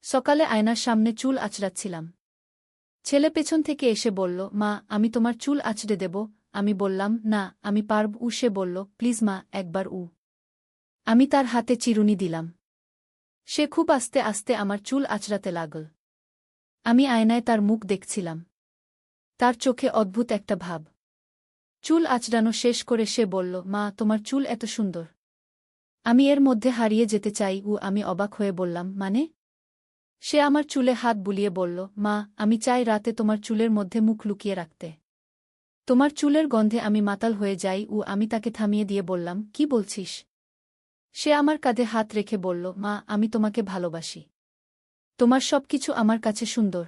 সকালে আয়নার সামনে চুল আঁচড়াচ্ছিলাম। ছেলে পেছন থেকে এসে বলল, মা, আমি তোমার চুল আঁচড়ে দেব। আমি বললাম, না, আমি পারব। সে বলল, প্লিজ মা, একবার। আমি তার হাতে চিরুনি দিলাম। সে খুব আস্তে আস্তে আমার চুল আঁচড়াতে লাগল। আমি আয়নায় তার মুখ দেখছিলাম। তার চোখে অদ্ভুত একটা ভাব। চুল আঁচড়ানো শেষ করে সে বলল, মা, তোমার চুল এত সুন্দর। আমি এর মধ্যে হারিয়ে যেতে চাই। আমি অবাক হয়ে বললাম, মানে? সে আমার চুলে হাত বুলিয়ে বলল, মা, আমি চাই রাতে তোমার চুলের মধ্যে মুখ লুকিয়ে রাখতে। তোমার চুলের গন্ধে আমি মাতাল হয়ে যাই। আমি তাকে থামিয়ে দিয়ে বললাম, কি বলছিস? সে আমার কাঁধে হাত রেখে বলল, মা, আমি তোমাকে ভালোবাসি। তোমার সবকিছু আমার কাছে সুন্দর।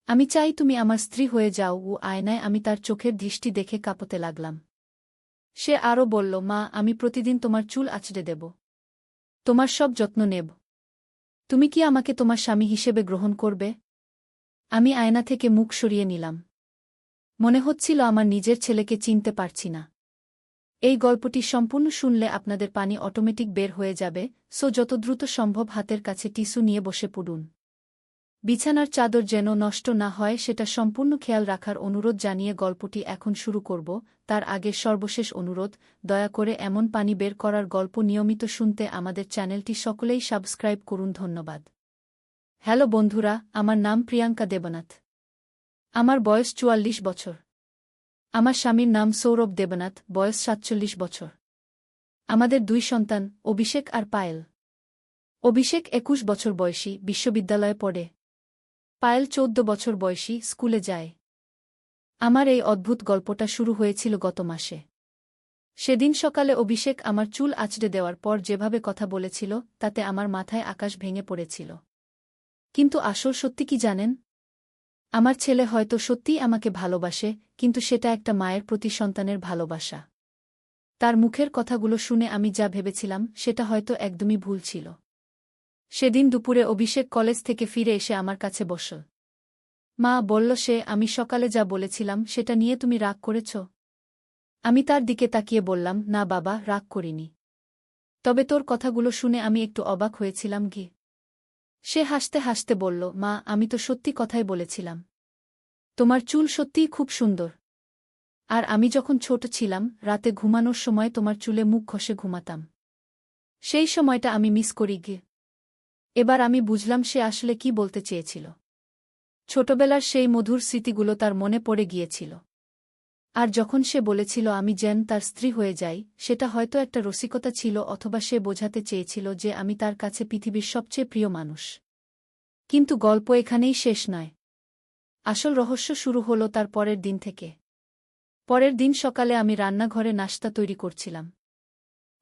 আমি চাই তুমি আমার স্ত্রী হয়ে যাও। আয়নায় আমি তার চোখের দৃষ্টি দেখে কাঁপতে লাগলাম। সে আরও বলল, মা, আমি প্রতিদিন তোমার চুল আঁচড়ে দেব। তোমার সব যত্ন নেব। তুমি কি আমাকে তোমার স্বামী হিসেবে গ্রহণ করবে? আমি আয়না থেকে মুখ সরিয়ে নিলাম। মনে হচ্ছিল আমার নিজের ছেলেকে চিনতে পারছি না। এই গল্পটি সম্পূর্ণ শুনলে আপনাদের পানি অটোমেটিক বের হয়ে যাবে, যত দ্রুত সম্ভব হাতের কাছে টিস্যু নিয়ে বসে পড়ুন। বিছানার চাদর যেন নষ্ট না হয় সেটা সম্পূর্ণ খেয়াল রাখার অনুরোধ জানিয়ে গল্পটি এখন শুরু করব। তার আগে সর্বশেষ অনুরোধ, দয়া করে এমন পানি বের করার গল্প নিয়মিত শুনতে আমাদের চ্যানেলটি সকলেই সাবস্ক্রাইব করুন। ধন্যবাদ। হ্যালো বন্ধুরা, আমার নাম প্রিয়াঙ্কা দেবনাথ। আমার বয়স ৪৪ বছর। আমার স্বামীর নাম সৌরভ দেবনাথ, বয়স ৪৭ বছর। আমাদের ২ সন্তান, অভিষেক আর পায়েল। অভিষেক ২১ বছর বয়সী, বিশ্ববিদ্যালয়ে পড়ে। পায়েল ১৪ বছর বয়সী, স্কুলে যায়। আমার এই অদ্ভুত গল্পটা শুরু হয়েছিল গত মাসে। সেদিন সকালে অভিষেক আমার চুল আঁচড়ে দেওয়ার পর যেভাবে কথা বলেছিল, তাতে আমার মাথায় আকাশ ভেঙে পড়েছিল। কিন্তু আসল সত্যি কি জানেন? আমার ছেলে হয়তো সত্যিই আমাকে ভালোবাসে, কিন্তু সেটা একটা মায়ের প্রতি সন্তানের ভালোবাসা। তার মুখের কথাগুলো শুনে আমি যা ভেবেছিলাম সেটা হয়তো একদমই ভুল ছিল। সেদিন দুপুরে অভিষেক কলেজ থেকে ফিরে এসে আমার কাছে বসল। মা, বলল সে, আমি সকালে যা বলেছিলাম সেটা নিয়ে তুমি রাগ করেছ? আমি তার দিকে তাকিয়ে বললাম, না বাবা, রাগ করিনি। তবে তোর কথাগুলো শুনে আমি একটু অবাক হয়েছিলাম। সে হাসতে হাসতে বলল, মা, আমি তো সত্যি কথাই বলেছিলাম। তোমার চুল সত্যিই খুব সুন্দর। আর আমি যখন ছোট ছিলাম, রাতে ঘুমানোর সময় তোমার চুলে মুখ ঘষে ঘুমাতাম। সেই সময়টা আমি মিস করি। এবার আমি বুঝলাম সে আসলে কি বলতে চেয়েছিল। ছোটবেলার সেই মধুর স্মৃতিগুলো তার মনে পড়ে গিয়েছিল। আর যখন সে বলেছিল আমি যেন তার স্ত্রী হয়ে যাই, সেটা হয়তো একটা রসিকতা ছিল, অথবা সে বোঝাতে চেয়েছিল যে আমি তার কাছে পৃথিবীর সবচেয়ে প্রিয় মানুষ। কিন্তু গল্প এখানেই শেষ নয়। আসল রহস্য শুরু হলো তার পরের দিন থেকে। পরের দিন সকালে আমি রান্নাঘরে নাশতা তৈরি করছিলাম।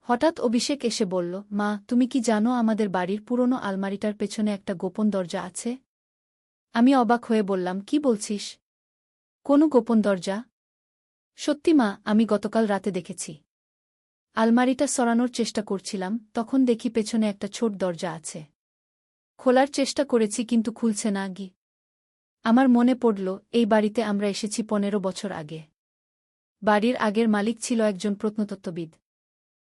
হঠাৎ অভিষেক এসে বলল, মা, তুমি কি জানো আমাদের বাড়ির পুরনো আলমারিটার পেছনে একটা গোপন দরজা আছে? আমি অবাক হয়ে বললাম, কি বলছিস? কোনো গোপন দরজা? সত্যি মা, আমি গতকাল রাতে দেখেছি। আলমারিটা সরানোর চেষ্টা করছিলাম, তখন দেখি পেছনে একটা ছোট দরজা আছে। খোলার চেষ্টা করেছি কিন্তু খুলছে না। আমার মনে পড়ল, এই বাড়িতে আমরা এসেছি ১৫ বছর আগে। বাড়ির আগের মালিক ছিল একজন প্রত্নতত্ত্ববিদ।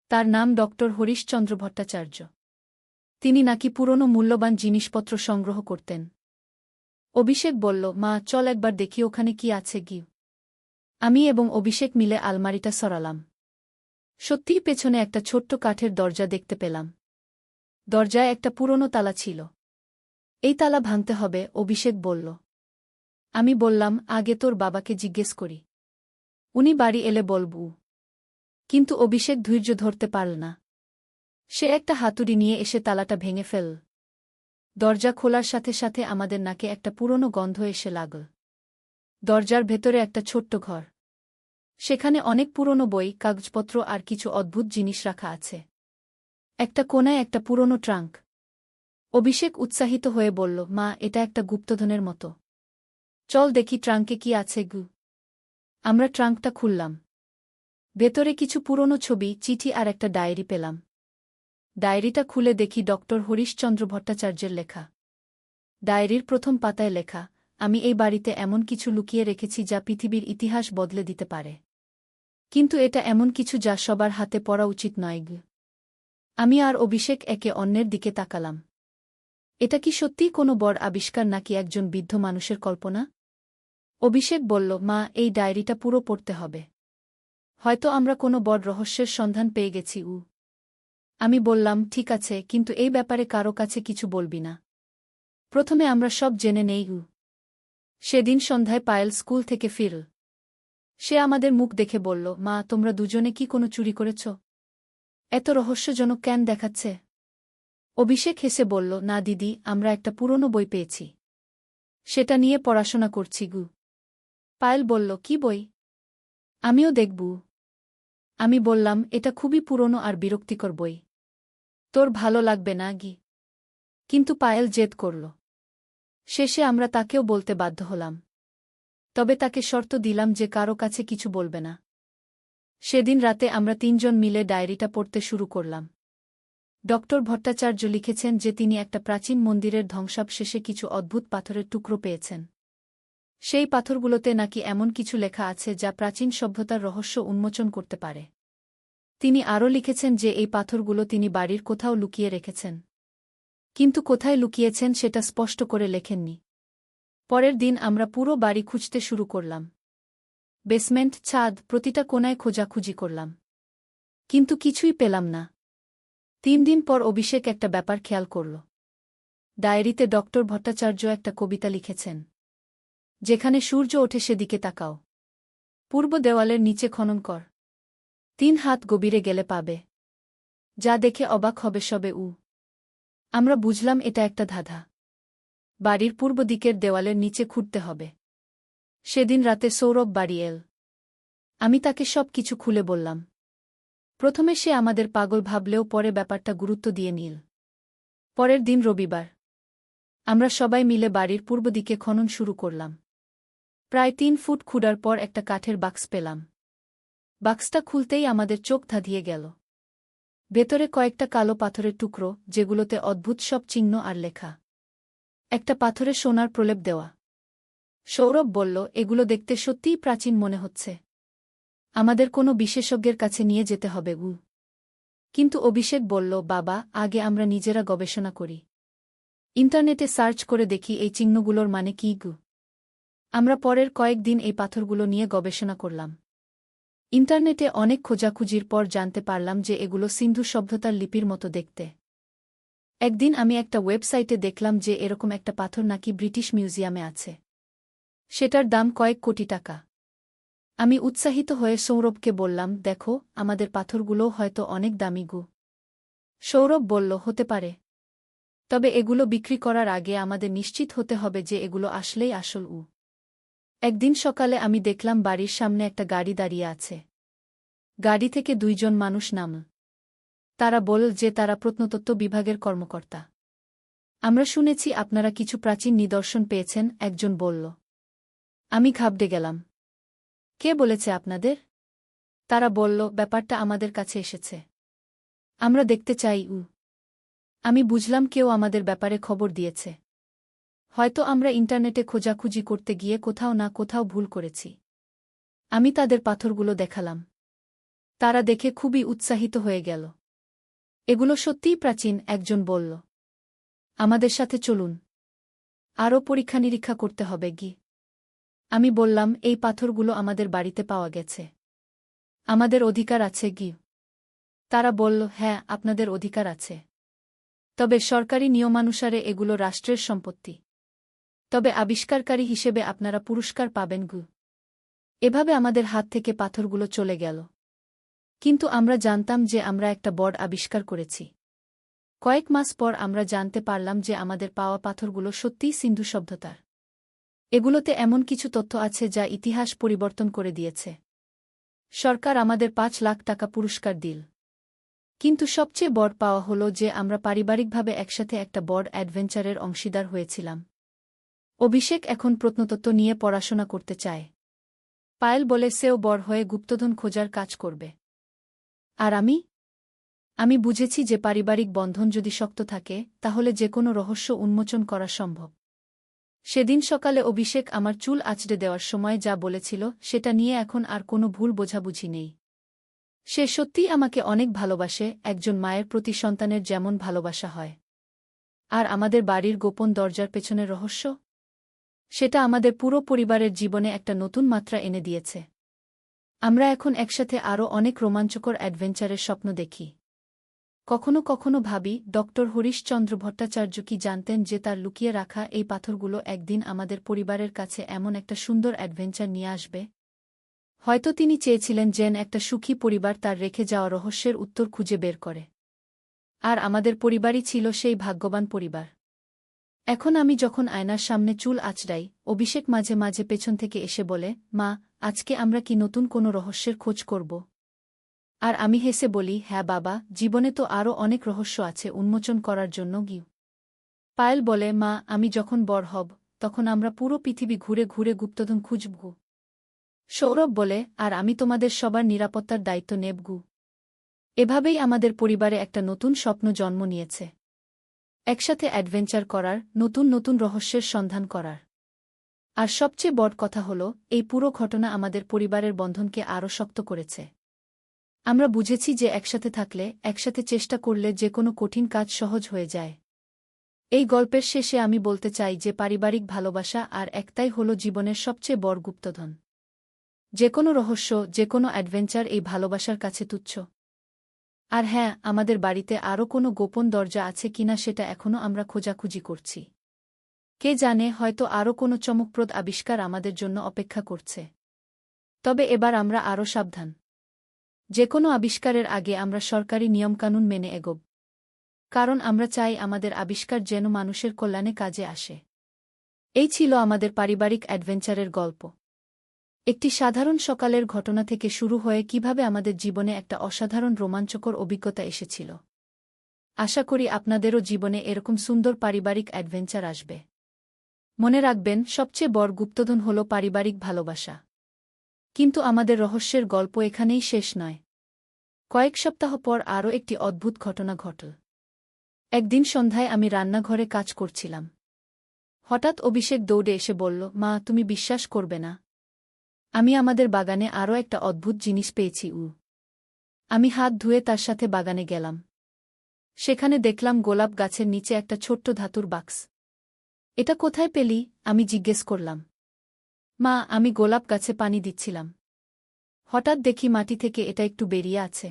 তার নাম ডক্টর হরিশচন্দ্র ভট্টাচার্য। তিনি নাকি পুরনো মূল্যবান জিনিসপত্র সংগ্রহ করতেন। অভিষেক বলল, মা, চল একবার দেখি ওখানে কি আছে। আমি এবং অভিষেক মিলে আলমারিটা সরালাম। সত্যিই পেছনে একটা ছোট্ট কাঠের দরজা দেখতে পেলাম। দরজায় একটা পুরনো তালা ছিল। এই তালা ভাঙতে হবে, অভিষেক বলল। আমি বললাম, আগে তোর বাবাকে জিজ্ঞেস করি। উনি বাড়ি এলে বলবো। কিন্তু অভিষেক ধৈর্য ধরতে পারল না। সে একটা হাতুড়ি নিয়ে এসে তালাটা ভেঙে ফেলল। দরজা খোলার সাথে সাথে আমাদের নাকে একটা পুরনো গন্ধ এসে লাগল। দরজার ভেতরে একটা ছোট্ট ঘর। সেখানে অনেক পুরনো বই, কাগজপত্র আর কিছু অদ্ভুত জিনিস রাখা আছে। একটা কোণায় একটা পুরনো ট্রাঙ্ক। অভিষেক উৎসাহিত হয়ে বলল, মা, এটা একটা গুপ্তধনের মতো। চল দেখি ট্রাঙ্কে কি আছে। আমরা ট্রাঙ্কটা খুললাম। ভেতরে কিছু পুরনো ছবি, চিঠি আর একটা ডায়েরি পেলাম। ডায়েরিটা খুলে দেখি ডক্টর হরিশচন্দ্র ভট্টাচার্যের লেখা। ডায়েরির প্রথম পাতায় লেখা, আমি এই বাড়িতে এমন কিছু লুকিয়ে রেখেছি যা পৃথিবীর ইতিহাস বদলে দিতে পারে। কিন্তু এটা এমন কিছু যা সবার হাতে পড়া উচিত নয়। আমি আর অভিষেক একে অন্যের দিকে তাকালাম। এটা কি সত্যিই কোনো বড় আবিষ্কার নাকি একজন বৃদ্ধ মানুষের কল্পনা? অভিষেক বলল, মা, এই ডায়েরিটা পুরো পড়তে হবে। হয়তো আমরা কোনো বড় রহস্যের সন্ধান পেয়ে গেছি। আমি বললাম, ঠিক আছে, কিন্তু এই ব্যাপারে কারো কাছে কিছু বলবি না। প্রথমে আমরা সব জেনে নেই। সেদিন সন্ধ্যায় পায়েল স্কুল থেকে ফিরল। সে আমাদের মুখ দেখে বলল, মা, তোমরা দুজনে কি কোনো চুরি করেছ? এত রহস্যজনক কেন দেখাচ্ছে? অভিষেক হেসে বলল, না দিদি, আমরা একটা পুরনো বই পেয়েছি। সেটা নিয়ে পড়াশোনা করছি। পায়েল বলল, কি বই? আমিও দেখব। আমি বললাম, এটা খুবই পুরনো আর বিরক্তিকর বই। তোর ভালো লাগবে না গি? কিন্তু পায়েল জেদ করল। শেষে আমরা তাকেও বলতে বাধ্য হলাম। তবে তাকে শর্ত দিলাম যে কারো কাছে কিছু বলবে না। সেদিন রাতে আমরা তিনজন মিলে ডায়েরিটা পড়তে শুরু করলাম। ডক্টর ভট্টাচার্য লিখেছেন যে তিনি একটা প্রাচীন মন্দিরের ধ্বংসাবশেষে কিছু অদ্ভুত পাথরের টুকরো পেয়েছেন। সেই পাথরগুলোতে নাকি এমন কিছু লেখা আছে যা প্রাচীন সভ্যতার রহস্য উন্মোচন করতে পারে। তিনি আরও লিখেছেন যে এই পাথরগুলো তিনি বাড়ির কোথাও লুকিয়ে রেখেছেন। কিন্তু কোথায় লুকিয়েছেন সেটা স্পষ্ট করে লেখেননি। পরের দিন আমরা পুরো বাড়ি খুঁজতে শুরু করলাম। বেসমেন্ট, ছাদ, প্রতিটা কোণায় খোঁজাখুঁজি করলাম। কিন্তু কিছুই পেলাম না। 3 দিন পর অভিষেক একটা ব্যাপার খেয়াল করল। ডায়েরিতে ডক্টর ভট্টাচার্য একটা কবিতা লিখেছেন। যেখানে সূর্য ওঠে সেদিকে তাকাও। পূর্ব দেওয়ালের নিচে খনন কর। 3 হাত গভীরে গেলে পাবে। যা দেখে অবাক হবে সবে। আমরা বুঝলাম এটা একটা ধাঁধা। বাড়ির পূর্ব দিকের দেওয়ালের নিচে খুঁড়তে হবে। সেদিন রাতে সৌরভ বাড়ি এল। আমি তাকে সব কিছু খুলে বললাম। প্রথমে সে আমাদের পাগল ভাবলেও পরে ব্যাপারটা গুরুত্ব দিয়ে নিল। পরের দিন রবিবার। আমরা সবাই মিলে বাড়ির পূর্ব দিকে খনন শুরু করলাম। প্রায় 3 ফুট খুঁড়ার পর একটা কাঠের বাক্স পেলাম। বাক্সটা খুলতেই আমাদের চোখ ধাঁধিয়ে গেল। ভেতরে কয়েকটা কালো পাথরের টুকরো, যেগুলোতে অদ্ভুত সব চিহ্ন আর লেখা। একটা পাথরে সোনার প্রলেপ দেওয়া। সৌরভ বলল, এগুলো দেখতে সত্যিই প্রাচীন মনে হচ্ছে। আমাদের কোনো বিশেষজ্ঞের কাছে নিয়ে যেতে হবে। কিন্তু অভিষেক বলল, বাবা, আগে আমরা নিজেরা গবেষণা করি। ইন্টারনেটে সার্চ করে দেখি এই চিহ্নগুলোর মানে কী। আমরা পরের কয়েকদিন এই পাথরগুলো নিয়ে গবেষণা করলাম। ইন্টারনেটে অনেক খোঁজাখুঁজির পর জানতে পারলাম যে এগুলো সিন্ধু সভ্যতার লিপির মতো দেখতে। একদিন আমি একটা ওয়েবসাইটে দেখলাম যে এরকম একটা পাথর নাকি ব্রিটিশ মিউজিয়ামে আছে। সেটার দাম কয়েক কোটি টাকা। আমি উৎসাহিত হয়ে সৌরভকে বললাম, দেখো, আমাদের পাথরগুলোও হয়তো অনেক দামি। সৌরভ বলল, হতে পারে। তবে এগুলো বিক্রি করার আগে আমাদের নিশ্চিত হতে হবে যে এগুলো আসলেই আসল। একদিন সকালে আমি দেখলাম বাড়ির সামনে একটা গাড়ি দাঁড়িয়ে আছে। গাড়ি থেকে 2 জন মানুষ নামল। তারা বলল যে তারা প্রত্নতত্ত্ব বিভাগের কর্মকর্তা। আমরা শুনেছি আপনারা কিছু প্রাচীন নিদর্শন পেয়েছেন, একজন বলল। আমি ঘাবড়ে গেলাম। কে বলেছে আপনাদের? তারা বলল, ব্যাপারটা আমাদের কাছে এসেছে। আমরা দেখতে চাই। আমি বুঝলাম কেউ আমাদের ব্যাপারে খবর দিয়েছে। হয়তো আমরা ইন্টারনেটে খোঁজাখুঁজি করতে গিয়ে কোথাও না কোথাও ভুল করেছি। আমি তাদের পাথরগুলো দেখালাম। তারা দেখে খুবই উৎসাহিত হয়ে গেল। এগুলো সত্যিই প্রাচীন, একজন বলল। আমাদের সাথে চলুন। আরও পরীক্ষা নিরীক্ষা করতে হবে। আমি বললাম, এই পাথরগুলো আমাদের বাড়িতে পাওয়া গেছে। আমাদের অধিকার আছে। তারা বলল, হ্যাঁ, আপনাদের অধিকার আছে। তবে সরকারি নিয়মানুসারে এগুলো রাষ্ট্রের সম্পত্তি। তবে আবিষ্কারকারী হিসেবে আপনারা পুরস্কার পাবেন। এভাবে আমাদের হাত থেকে পাথরগুলো চলে গেল। কিন্তু আমরা জানতাম যে আমরা একটা বড় আবিষ্কার করেছি। কয়েক মাস পর আমরা জানতে পারলাম যে আমাদের পাওয়া পাথরগুলো সত্যিই সিন্ধু সভ্যতার। এগুলোতে এমন কিছু তথ্য আছে যা ইতিহাস পরিবর্তন করে দিয়েছে। সরকার আমাদের 5 লাখ টাকা পুরস্কার দিল। কিন্তু সবচেয়ে বড় পাওয়া হলো যে আমরা পারিবারিকভাবে একসাথে একটা বড় অ্যাডভেঞ্চারের অংশীদার হয়েছিলাম। অভিষেক এখন প্রত্নতত্ত্ব নিয়ে পড়াশোনা করতে চায়। পায়েল বলে সেও বড় হয়ে গুপ্তধন খোঁজার কাজ করবে। আর আমি বুঝেছি যে পারিবারিক বন্ধন যদি শক্ত থাকে তাহলে যে কোনো রহস্য উন্মোচন করা সম্ভব। সেদিন সকালে অভিষেক আমার চুল আঁচড়ে দেওয়ার সময় যা বলেছিল সেটা নিয়ে এখন আর কোনো ভুল বোঝাবুঝি নেই। সে সত্যিই আমাকে অনেক ভালোবাসে, একজন মায়ের প্রতি সন্তানের যেমন ভালোবাসা হয়। আর আমাদের বাড়ির গোপন দরজার পেছনের রহস্য? সেটা আমাদের পুরো পরিবারের জীবনে একটা নতুন মাত্রা এনে দিয়েছে। আমরা এখন একসাথে আরও অনেক রোমাঞ্চকর অ্যাডভেঞ্চারের স্বপ্ন দেখি। কখনো কখনো ভাবি, ডক্টর হরিশচন্দ্র ভট্টাচার্য কি জানতেন যে তার লুকিয়ে রাখা এই পাথরগুলো একদিন আমাদের পরিবারের কাছে এমন একটা সুন্দর অ্যাডভেঞ্চার নিয়ে আসবে? হয়তো তিনি চেয়েছিলেন যেন একটা সুখী পরিবার তার রেখে যাওয়া রহস্যের উত্তর খুঁজে বের করে। আর আমাদের পরিবারই ছিল সেই ভাগ্যবান পরিবার। এখন আমি যখন আয়নার সামনে চুল আঁচড়াই, অভিষেক মাঝে মাঝে পেছন থেকে এসে বলে, মা, আজকে আমরা কি নতুন কোনো রহস্যের খোঁজ করব? আর আমি হেসে বলি, হ্যাঁ বাবা, জীবনে তো আরও অনেক রহস্য আছে উন্মোচন করার জন্য গিয়ে। পায়েল বলে, মা, আমি যখন বড় হব তখন আমরা পুরো পৃথিবী ঘুরে ঘুরে গুপ্তধন খুঁজব। সৌরভ বলে, আর আমি তোমাদের সবার নিরাপত্তার দায়িত্ব নেব। এভাবেই আমাদের পরিবারে একটা নতুন স্বপ্ন জন্ম নিয়েছে। একসাথে অ্যাডভেঞ্চার করার, নতুন নতুন রহস্যের সন্ধান করার। আর সবচেয়ে বড় কথা হল, এই পুরো ঘটনা আমাদের পরিবারের বন্ধনকে আরও শক্ত করেছে। আমরা বুঝেছি যে একসাথে থাকলে, একসাথে চেষ্টা করলে যে কোনো কঠিন কাজ সহজ হয়ে যায়। এই গল্পের শেষে আমি বলতে চাই যে পারিবারিক ভালোবাসা আর একটাই হল জীবনের সবচেয়ে বড় গুপ্তধন। যে কোনো রহস্য, যে কোনো অ্যাডভেঞ্চার এই ভালোবাসার কাছে তুচ্ছ। আর হ্যাঁ, আমাদের বাড়িতে আরও কোনো গোপন দরজা আছে কিনা সেটা এখনও আমরা খোঁজাখুঁজি করছি। কে জানে, হয়তো আরও কোনো চমকপ্রদ আবিষ্কার আমাদের জন্য অপেক্ষা করছে। তবে এবার আমরা আরও সাবধান। যে কোনো আবিষ্কারের আগে আমরা সরকারি নিয়মকানুন মেনে এগোব। কারণ আমরা চাই আমাদের আবিষ্কার যেন মানুষের কল্যাণে কাজে আসে। এই ছিল আমাদের পারিবারিক অ্যাডভেঞ্চারের গল্প। একটি সাধারণ সকালের ঘটনা থেকে শুরু হয়ে কিভাবে আমাদের জীবনে একটা অসাধারণ রোমাঞ্চকর অভিজ্ঞতা এসেছিল। আশা করি আপনাদেরও জীবনে এরকম সুন্দর পারিবারিক অ্যাডভেঞ্চার আসবে। মনে রাখবেন, সবচেয়ে বড় গুপ্তধন হল পারিবারিক ভালোবাসা। কিন্তু আমাদের রহস্যের গল্প এখানেই শেষ নয়। কয়েক সপ্তাহ পর আরও একটি অদ্ভুত ঘটনা ঘটল। একদিন সন্ধ্যায় আমি রান্নাঘরে কাজ করছিলাম। হঠাৎ অভিষেক দৌড়ে এসে বলল, মা, তুমি বিশ্বাস করবে না, আমি আমাদের বাগানে আরও একটা অদ্ভুত জিনিস পেয়েছি। আমি হাত ধুয়ে তার সাথে বাগানে গেলাম। সেখানে দেখলাম গোলাপ গাছের নিচে একটা ছোট্ট ধাতুর বাক্স। এটা কোথায় পেলি? আমি জিজ্ঞেস করলাম। মা, আমি গোলাপ গাছে পানি দিচ্ছিলাম। হঠাৎ দেখি মাটি থেকে এটা একটু বেরিয়ে আছে।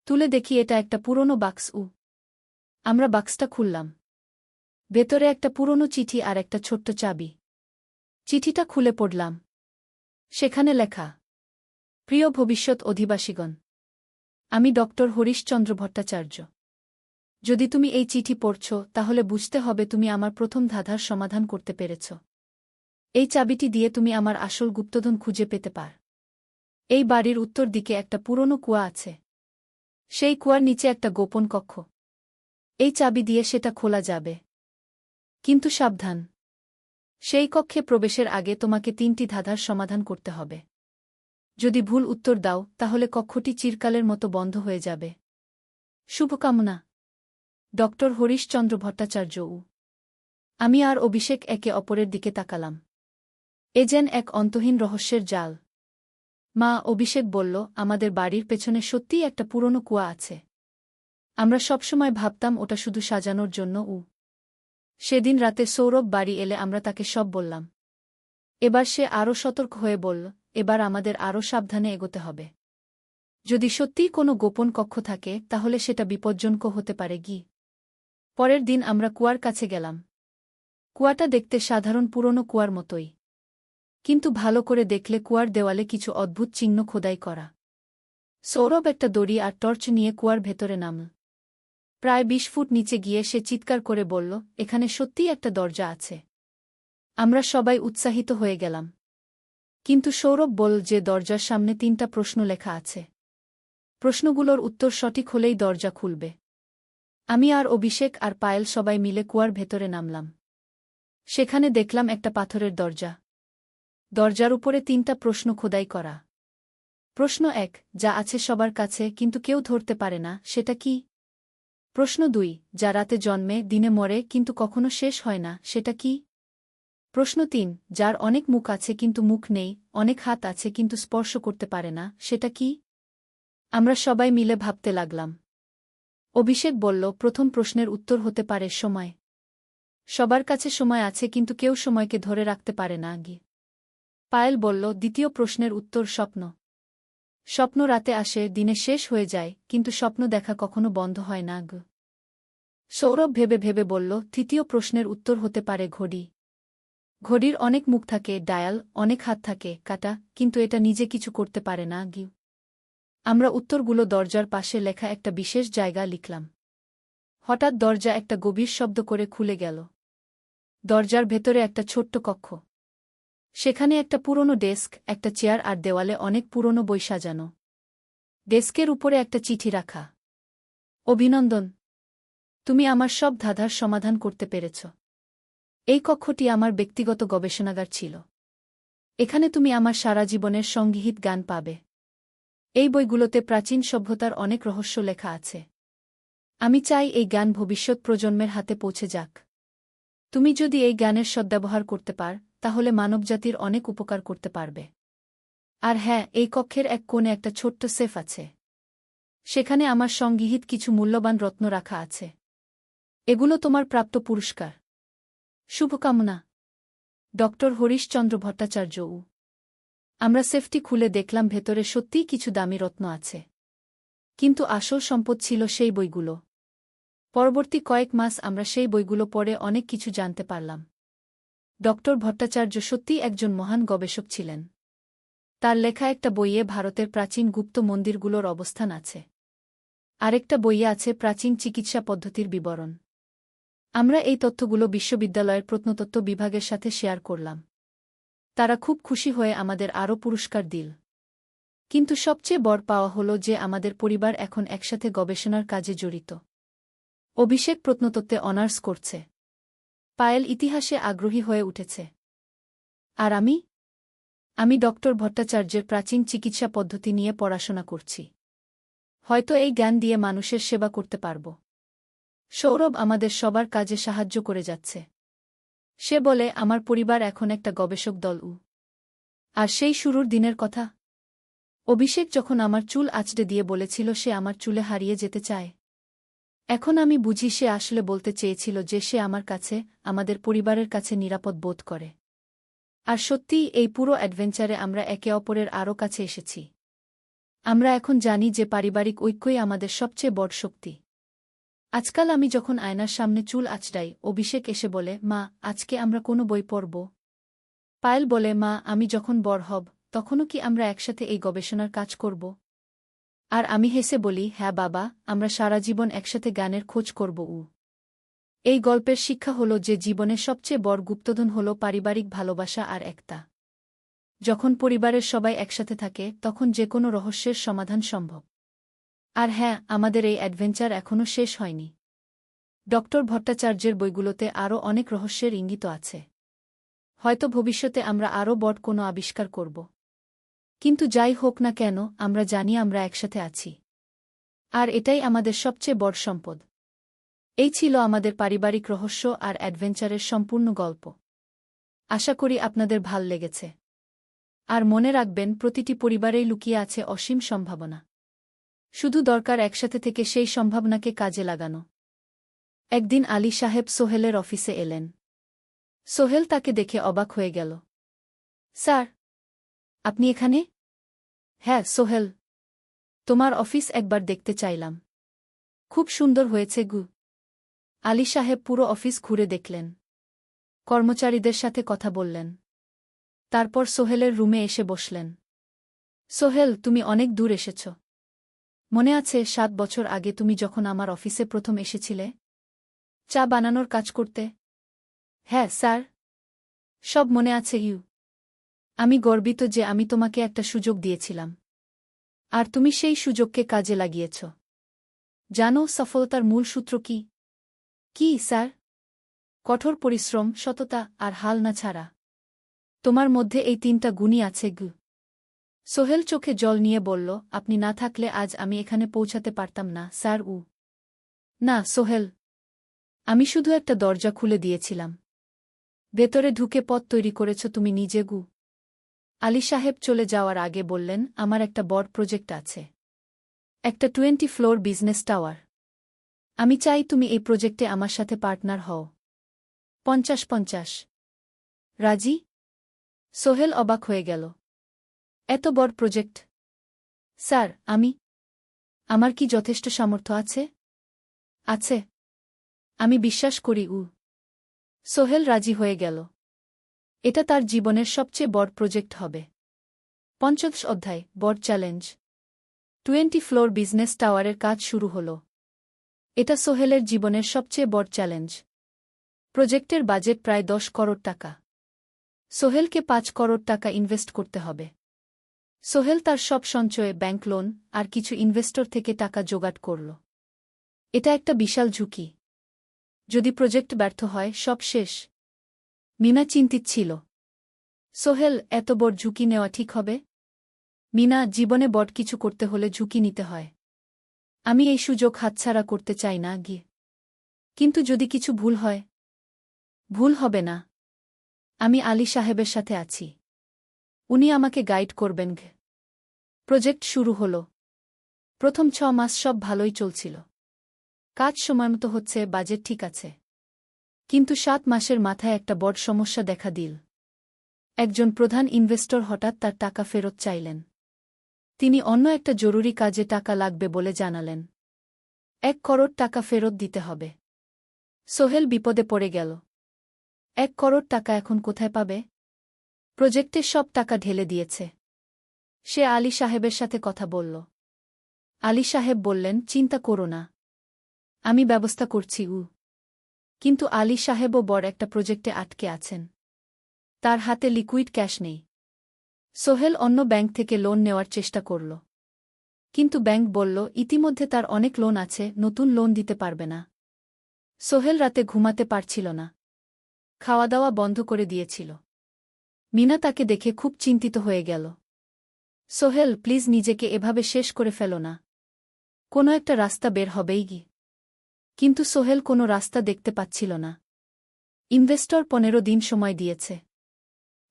তুলে দেখি এটা একটা পুরনো বাক্স। আমরা বাক্সটা খুললাম। ভেতরে একটা পুরনো চিঠি আর একটা ছোট্ট চাবি। চিঠিটা খুলে পড়লাম। সেখানে লেখা, প্রিয় ভবিষ্যৎ অধিবাসীগণ, আমি ডক্টর হরিশচন্দ্র ভট্টাচার্য। যদি তুমি এই চিঠি পড়ছ, তাহলে বুঝতে হবে তুমি আমার প্রথম ধাঁধার সমাধান করতে পেরেছ। এই চাবিটি দিয়ে তুমি আমার আসল গুপ্তধন খুঁজে পেতে পার। এই বাড়ির উত্তর দিকে একটা পুরনো কুয়া আছে। সেই কুয়ার নিচে একটা গোপন কক্ষ। এই চাবি দিয়ে সেটা খোলা যাবে। কিন্তু সাবধান, সেই কক্ষে প্রবেশের আগে তোমাকে 3টি ধাঁধার সমাধান করতে হবে। যদি ভুল উত্তর দাও, তাহলে কক্ষটি চিরকালের মতো বন্ধ হয়ে যাবে। শুভকামনা, ডক্টর হরিশচন্দ্র ভট্টাচার্য। আমি আর অভিষেক একে অপরের দিকে তাকালাম। এ যেন এক অন্তহীন রহস্যের জাল। মা, অভিষেক বলল, আমাদের বাড়ির পেছনে সত্যিই একটা পুরনো কুয়া আছে। আমরা সবসময় ভাবতাম ওটা শুধু সাজানোর জন্য। সেদিন রাতে সৌরভ বাড়ি এলে আমরা তাকে সব বললাম। এবার সে আরও সতর্ক হয়ে বলল, এবার আমাদের আরও সাবধানে এগোতে হবে। যদি সত্যিই কোনো গোপন কক্ষ থাকে, তাহলে সেটা বিপজ্জনক হতে পারে। পরের দিন আমরা কুয়ার কাছে গেলাম। কুয়াটা দেখতে সাধারণ পুরনো কুয়ার মতোই। কিন্তু ভালো করে দেখলে কুয়ার দেওয়ালে কিছু অদ্ভুত চিহ্ন খোদাই করা। সৌরভ একটা দড়ি আর টর্চ নিয়ে কুয়ার ভেতরে নামল। প্রায় 20 ফুট নিচে গিয়ে সে চিৎকার করে বলল, এখানে সত্যিই একটা দরজা আছে। আমরা সবাই উৎসাহিত হয়ে গেলাম। কিন্তু সৌরভ বলল যে দরজার সামনে 3টা প্রশ্ন লেখা আছে। প্রশ্নগুলোর উত্তর সঠিক হলেই দরজা খুলবে। আমি আর অভিষেক আর পায়েল সবাই মিলে কুয়ার ভেতরে নামলাম। সেখানে দেখলাম একটা পাথরের দরজা। দরজার উপরে 3টা প্রশ্ন খোদাই করা। প্রশ্ন 1, যা আছে সবার কাছে কিন্তু কেউ ধরতে পারে না, সেটা কি? প্রশ্ন 2, যা রাতে জন্মে, দিনে মরে কিন্তু কখনো শেষ হয় না, সেটা কি? প্রশ্ন 3, যার অনেক মুখ আছে কিন্তু মুখ নেই, অনেক হাত আছে কিন্তু স্পর্শ করতে পারে না, সেটা কি? আমরা সবাই মিলে ভাবতে লাগলাম। অভিষেক বলল, প্রথম প্রশ্নের উত্তর হতে পারে সময়। সবার কাছে সময় আছে, কিন্তু কেউ সময়কে ধরে রাখতে পারে না আগে। পায়েল বলল, দ্বিতীয় প্রশ্নের উত্তর স্বপ্ন। স্বপ্ন রাতে আসে, দিনে শেষ হয়ে যায়, কিন্তু স্বপ্ন দেখা কখনো বন্ধ হয় না আগে। সৌরভ ভেবে ভেবে বলল, তৃতীয় প্রশ্নের উত্তর হতে পারে ঘড়ি। ঘড়ির অনেক মুখ থাকে, ডায়াল, অনেক হাত থাকে, কাটা, কিন্তু এটা নিজে কিছু করতে পারে না আগে। আমরা উত্তরগুলো দরজার পাশে লেখা একটা বিশেষ জায়গা লিখলাম। হঠাৎ দরজা একটা গভীর শব্দ করে খুলে গেল। দরজার ভেতরে একটা ছোট্ট কক্ষ। সেখানে একটা পুরনো ডেস্ক, একটা চেয়ার আর দেওয়ালে অনেক পুরনো বই সাজানো। ডেস্কের উপরে একটা চিঠি রাখা। অভিনন্দন, তুমি আমার সব ধাঁধার সমাধান করতে পেরেছ। এই কক্ষটি আমার ব্যক্তিগত গবেষণাগার ছিল। এখানে তুমি আমার সারা জীবনের সংগীত গান পাবে। এই বইগুলোতে প্রাচীন সভ্যতার অনেক রহস্য লেখা আছে। আমি চাই এই জ্ঞান ভবিষ্যৎ প্রজন্মের হাতে পৌঁছে যাক। তুমি যদি এই জ্ঞানের সদ্ব্যবহার করতে পার, তাহলে মানবজাতির অনেক উপকার করতে পারবে। আর হ্যাঁ, এই কক্ষের এক কোণে একটা ছোট্ট সেফ আছে। সেখানে আমার সংগৃহীত কিছু মূল্যবান রত্ন রাখা আছে। এগুলো তোমার প্রাপ্ত পুরস্কার। শুভকামনা, ডক্টর হরিশচন্দ্র ভট্টাচার্য। আমরা সেফটি খুলে দেখলাম ভেতরে সত্যিই কিছু দামি রত্ন আছে। কিন্তু আসল সম্পদ ছিল সেই বইগুলো। পরবর্তী কয়েক মাস আমরা সেই বইগুলো পড়ে অনেক কিছু জানতে পারলাম। ডক্টর ভট্টাচার্য সত্যিই একজন মহান গবেষক ছিলেন। তার লেখা একটা বইয়ে ভারতের প্রাচীন গুপ্ত মন্দিরগুলোর অবস্থান আছে। আরেকটা বইয়ে আছে প্রাচীন চিকিৎসা পদ্ধতির বিবরণ। আমরা এই তথ্যগুলো বিশ্ববিদ্যালয়ের প্রত্নতত্ত্ব বিভাগের সাথে শেয়ার করলাম। তারা খুব খুশি হয়ে আমাদের আরও পুরস্কার দিল। কিন্তু সবচেয়ে বড় পাওয়া হল যে আমাদের পরিবার এখন একসাথে গবেষণার কাজে জড়িত। অভিষেক প্রত্নতত্ত্বে অনার্স করছে। পায়েল ইতিহাসে আগ্রহী হয়ে উঠেছে। আর আমি ডক্টর ভট্টাচার্যের প্রাচীন চিকিৎসা পদ্ধতি নিয়ে পড়াশোনা করছি। হয়তো এই জ্ঞান দিয়ে মানুষের সেবা করতে পারব। সৌরভ আমাদের সবার কাজে সাহায্য করে যাচ্ছে। সে বলে, আমার পরিবার এখন একটা গবেষক দল। আর সেই শুরুর দিনের কথা, অভিষেক যখন আমার চুল আঁচড়ে দিয়ে বলেছিল সে আমার চুলে হারিয়ে যেতে চায়। এখন আমি বুঝি সে আসলে বলতে চেয়েছিল যে সে আমার কাছে, আমাদের পরিবারের কাছে নিরাপদ বোধ করে। আর সত্যিই এই পুরো অ্যাডভেঞ্চারে আমরা একে অপরের আরও কাছে এসেছি। আমরা এখন জানি যে পারিবারিক ঐক্যই আমাদের সবচেয়ে বড় শক্তি। আজকাল আমি যখন আয়নার সামনে চুল আঁচড়াই, অভিষেক এসে বলে, মা, আজকে আমরা কোনো বই পড়ব? পায়েল বলে, মা, আমি যখন বড় হব, তখনও কি আমরা একসাথে এই গবেষণার কাজ করব? আর আমি হেসে বলি, হ্যাঁ বাবা, আমরা সারা জীবন একসাথে গানের খোঁজ করব। এই গল্পের শিক্ষা হল যে জীবনের সবচেয়ে বড় গুপ্তধন হল পারিবারিক ভালোবাসা আর একতা। যখন পরিবারের সবাই একসাথে থাকে, তখন যে কোনো রহস্যের সমাধান সম্ভব। আর হ্যাঁ, আমাদের এই অ্যাডভেঞ্চার এখনও শেষ হয়নি। ডক্টর ভট্টাচার্যের বইগুলোতে আরও অনেক রহস্যের ইঙ্গিত আছে। হয়তো ভবিষ্যতে আমরা আরও বড় কোনো আবিষ্কার করব। কিন্তু যাই হোক না কেন, আমরা জানি আমরা একসাথে আছি। আর এটাই আমাদের সবচেয়ে বড় সম্পদ। এই ছিল আমাদের পারিবারিক রহস্য আর অ্যাডভেঞ্চারের সম্পূর্ণ গল্প। আশা করি আপনাদের ভাল লেগেছে। আর মনে রাখবেন, প্রতিটি পরিবারেই লুকিয়ে আছে অসীম সম্ভাবনা। শুধু দরকার একসাথে থেকে সেই সম্ভাবনাকে কাজে লাগানো। একদিন আলী সাহেব সোহেলের অফিসে এলেন। সোহেল তাকে দেখে অবাক হয়ে গেল। স্যার, আপনি এখানে? হ্যাঁ সোহেল, তোমার অফিস একবার দেখতে চাইলাম। খুব সুন্দর হয়েছে গু। আলী সাহেব পুরো অফিস ঘুরে দেখলেন। কর্মচারীদের সাথে কথা বললেন। তারপর সোহেলের রুমে এসে বসলেন। সোহেল, তুমি অনেক দূর এসেছ। মনে আছে 7 বছর আগে তুমি যখন আমার অফিসে প্রথম এসেছিলে চা বানানোর কাজ করতে? হ্যাঁ স্যার, সব মনে আছে। আমি গর্বিত যে আমি তোমাকে একটা সুযোগ দিয়েছিলাম। আর তুমি সেই সুযোগকে কাজে লাগিয়েছ। জানো সফলতার মূল সূত্র কি? কি স্যার? কঠোর পরিশ্রম, সততা আর হাল না ছাড়া। তোমার মধ্যে এই 3টা গুণই আছে গু। সোহেল চোখে জল নিয়ে বলল, আপনি না থাকলে আজ আমি এখানে পৌঁছাতে পারতাম না স্যার। না সোহেল, আমি শুধু একটা দরজা খুলে দিয়েছিলাম। ভেতরে ঢুকে পথ তৈরি করেছ তুমি নিজে গু। আলী সাহেব চলে যাওয়ার আগে বললেন, আমার একটা বড় প্রজেক্ট আছে। একটা 20 ফ্লোর বিজনেস টাওয়ার। আমি চাই তুমি এই প্রজেক্টে আমার সাথে পার্টনার হও। 50-50 রাজি? সোহেল অবাক হয়ে গেল। এত বড় প্রজেক্ট? স্যার, আমার কি যথেষ্ট সামর্থ্য আছে? আছে। আমি বিশ্বাস করি। সোহেল রাজি হয়ে গেল। এটা তার জীবনের সবচেয়ে বড় প্রজেক্ট হবে। 50 অধ্যায়, বড় চ্যালেঞ্জ। 20 ফ্লোর বিজনেস টাওয়ারের কাজ শুরু হল। এটা সোহেলের জীবনের সবচেয়ে বড় চ্যালেঞ্জ। প্রজেক্টের বাজেট প্রায় 10 করোড় টাকা। সোহেলকে 5 করোড় টাকা ইনভেস্ট করতে হবে। সোহেল তার সব সঞ্চয়ে, ব্যাংক লোন আর কিছু ইনভেস্টর থেকে টাকা জোগাড় করল। এটা একটা বিশাল ঝুঁকি। যদি প্রজেক্ট ব্যর্থ হয়, সব শেষ। মিনা চিন্তিত ছিল। সোহেল, এত বড় ঝুঁকি নেওয়া ঠিক হবে? মিনা, জীবনে বড় কিছু করতে হলে ঝুঁকি নিতে হয়। আমি এই সুযোগ হাতছাড়া করতে চাই না। কিন্তু যদি কিছু ভুল হয়? ভুল হবে না। আমি আলী সাহেবের সাথে আছি। উনি আমাকে গাইড করবেন। প্রজেক্ট শুরু হল। প্রথম 6 মাস সব ভালোই চলছিল। কাজ সময়মতো হচ্ছে, বাজেট ঠিক আছে। কিন্তু 7 মাসের মাথায় একটা বড় সমস্যা দেখা দিল। একজন প্রধান ইনভেস্টর হঠাৎ তার টাকা ফেরত চাইলেন। তিনি অন্য একটা জরুরি কাজে টাকা লাগবে বলে জানালেন। 1 করোড় টাকা ফেরত দিতে হবে। সোহেল বিপদে পড়ে গেল। 1 করোড় টাকা এখন কোথায় পাবে? প্রজেক্টে সব টাকা ঢেলে দিয়েছে। সে আলী সাহেবের সাথে কথা বলল। আলী সাহেব বললেন, চিন্তা করো না, আমি ব্যবস্থা করছি। কিন্তু আলী সাহেবও বড় একটা প্রজেক্টে আটকে আছেন। তার হাতে লিকুইড ক্যাশ নেই। সোহেল অন্য ব্যাংক থেকে লোন নেওয়ার চেষ্টা করল। কিন্তু ব্যাংক বলল, ইতিমধ্যে তার অনেক লোন আছে, নতুন লোন দিতে পারবে না। সোহেল রাতে ঘুমাতে পারছিল না। খাওয়া দাওয়া বন্ধ করে দিয়েছিল। মিনা তাকে দেখে খুব চিন্তিত হয়ে গেল। সোহেল, প্লিজ নিজেকে এভাবে শেষ করে ফেলো না। কোনো একটা রাস্তা বের হবেই। কিন্তু সোহেল কোনো রাস্তা দেখতে পাচ্ছিল না। ইনভেস্টর 15 দিন সময় দিয়েছে।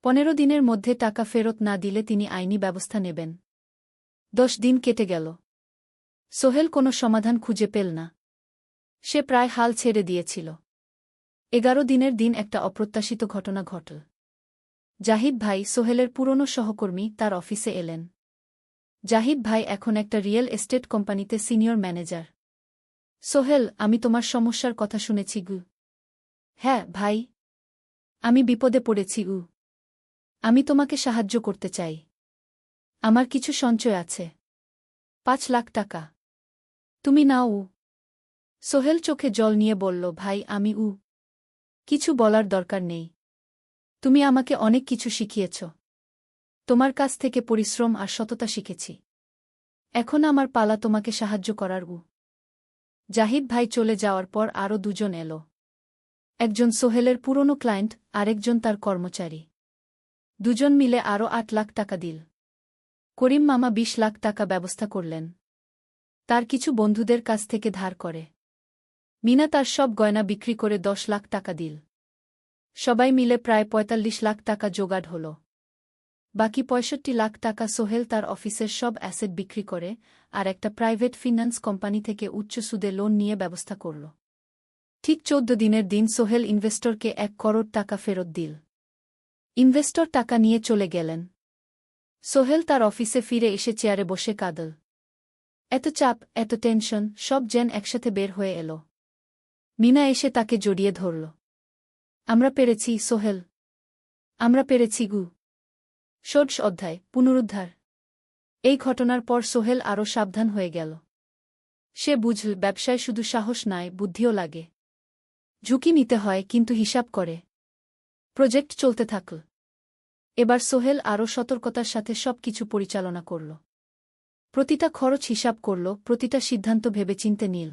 15 দিনের মধ্যে টাকা ফেরত না দিলে তিনি আইনি ব্যবস্থা নেবেন। 10 দিন কেটে গেল। সোহেল কোনো সমাধান খুঁজে পেল না। সে প্রায় হাল ছেড়ে দিয়েছিল। 11 দিনের দিন একটা অপ্রত্যাশিত ঘটনা ঘটল। জাহিদ ভাই, সোহেলের পুরনো সহকর্মী, তার অফিসে এলেন। জাহিদ ভাই এখন একটা রিয়েল এস্টেট কোম্পানিতে সিনিয়র ম্যানেজার। সোহেল, আমি তোমার সমস্যার কথা শুনেছি। হ্যাঁ ভাই, আমি বিপদে পড়েছি। আমি তোমাকে সাহায্য করতে চাই। আমার কিছু সঞ্চয় আছে, 5 লাখ টাকা। তুমি নাও। সোহেল চোখে জল নিয়ে বলল, ভাই, আমি কিছু বলার দরকার নেই। তুমি আমাকে অনেক কিছু শিখিয়েছ। তোমার কাছ থেকে পরিশ্রম আর সততা শিখেছি। এখন আমার পালা তোমাকে সাহায্য করার। জাহিদ ভাই চলে যাওয়ার পর আরও 2 জন এলো। একজন সোহেলের পুরনো ক্লায়েন্ট, আরেকজন তার কর্মচারী। 2 জন মিলে আরও 8 লাখ টাকা দিল। করিম মামা 20 লাখ টাকা ব্যবস্থা করলেন। তার কিছু বন্ধুদের কাছ থেকে ধার করে। মিনা তার সব গয়না বিক্রি করে 10 লাখ টাকা দিল। সবাই মিলে প্রায় 45 লাখ টাকা জোগাড় হল। বাকি 65 লাখ টাকা সোহেল তার অফিসের সব অ্যাসেট বিক্রি করে আর একটা প্রাইভেট ফিন্যান্স কোম্পানি থেকে উচ্চ সুদে লোন নিয়ে ব্যবস্থা করল। ঠিক 14 দিনের দিন সোহেল ইনভেস্টরকে 1 করোড় টাকা ফেরত দিল। ইনভেস্টর টাকা নিয়ে চলে গেলেন। সোহেল তার অফিসে ফিরে এসে চেয়ারে বসে কাঁদল। এত চাপ, এত টেনশন, সব যেন একসাথে বের হয়ে এলো। মিনা এসে তাকে জড়িয়ে ধরল। আমরা পেরেছি সোহেল, আমরা পেরেছি। 16 অধ্যায়, পুনরুদ্ধার। এই ঘটনার পর সোহেল আরও সাবধান হয়ে গেল। সে বুঝল, ব্যবসায় শুধু সাহস নয়, বুদ্ধিও লাগে। ঝুঁকি নিতে হয়, কিন্তু হিসাব করে। প্রজেক্ট চলতে থাকল। এবার সোহেল আরও সতর্কতার সাথে সবকিছু পরিচালনা করল। প্রতিটা খরচ হিসাব করল, প্রতিটা সিদ্ধান্ত ভেবেচিন্তে নিল।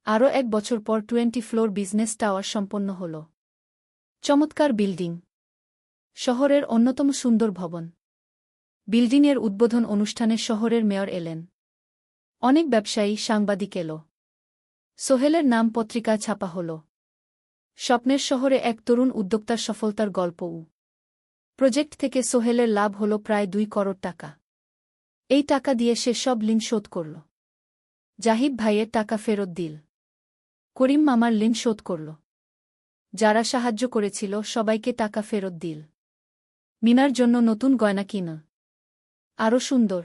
আরও 1 বছর পর 20 ফ্লোর বিজনেস টাওয়ার সম্পন্ন হল। চমৎকার বিল্ডিং, শহরের অন্যতম সুন্দর ভবন। বিল্ডিংয়ের উদ্বোধন অনুষ্ঠানে শহরের মেয়র এলেন। অনেক ব্যবসায়ী, সাংবাদিক এলো। সোহেলের নাম পত্রিকায় ছাপা হল। স্বপ্নের শহরে এক তরুণ উদ্যোক্তার সফলতার গল্প। প্রজেক্ট থেকে সোহেলের লাভ হল প্রায় 2 করোড় টাকা। এই টাকা দিয়ে সে সব ঋণ শোধ করল। জাহিদ ভাইয়ের টাকা ফেরত দিল। করিম মামার ঋণ শোধ করল। যারা সাহায্য করেছিল সবাইকে টাকা ফেরত দিল। মিনার জন্য নতুন গয়না কিন। আরও সুন্দর।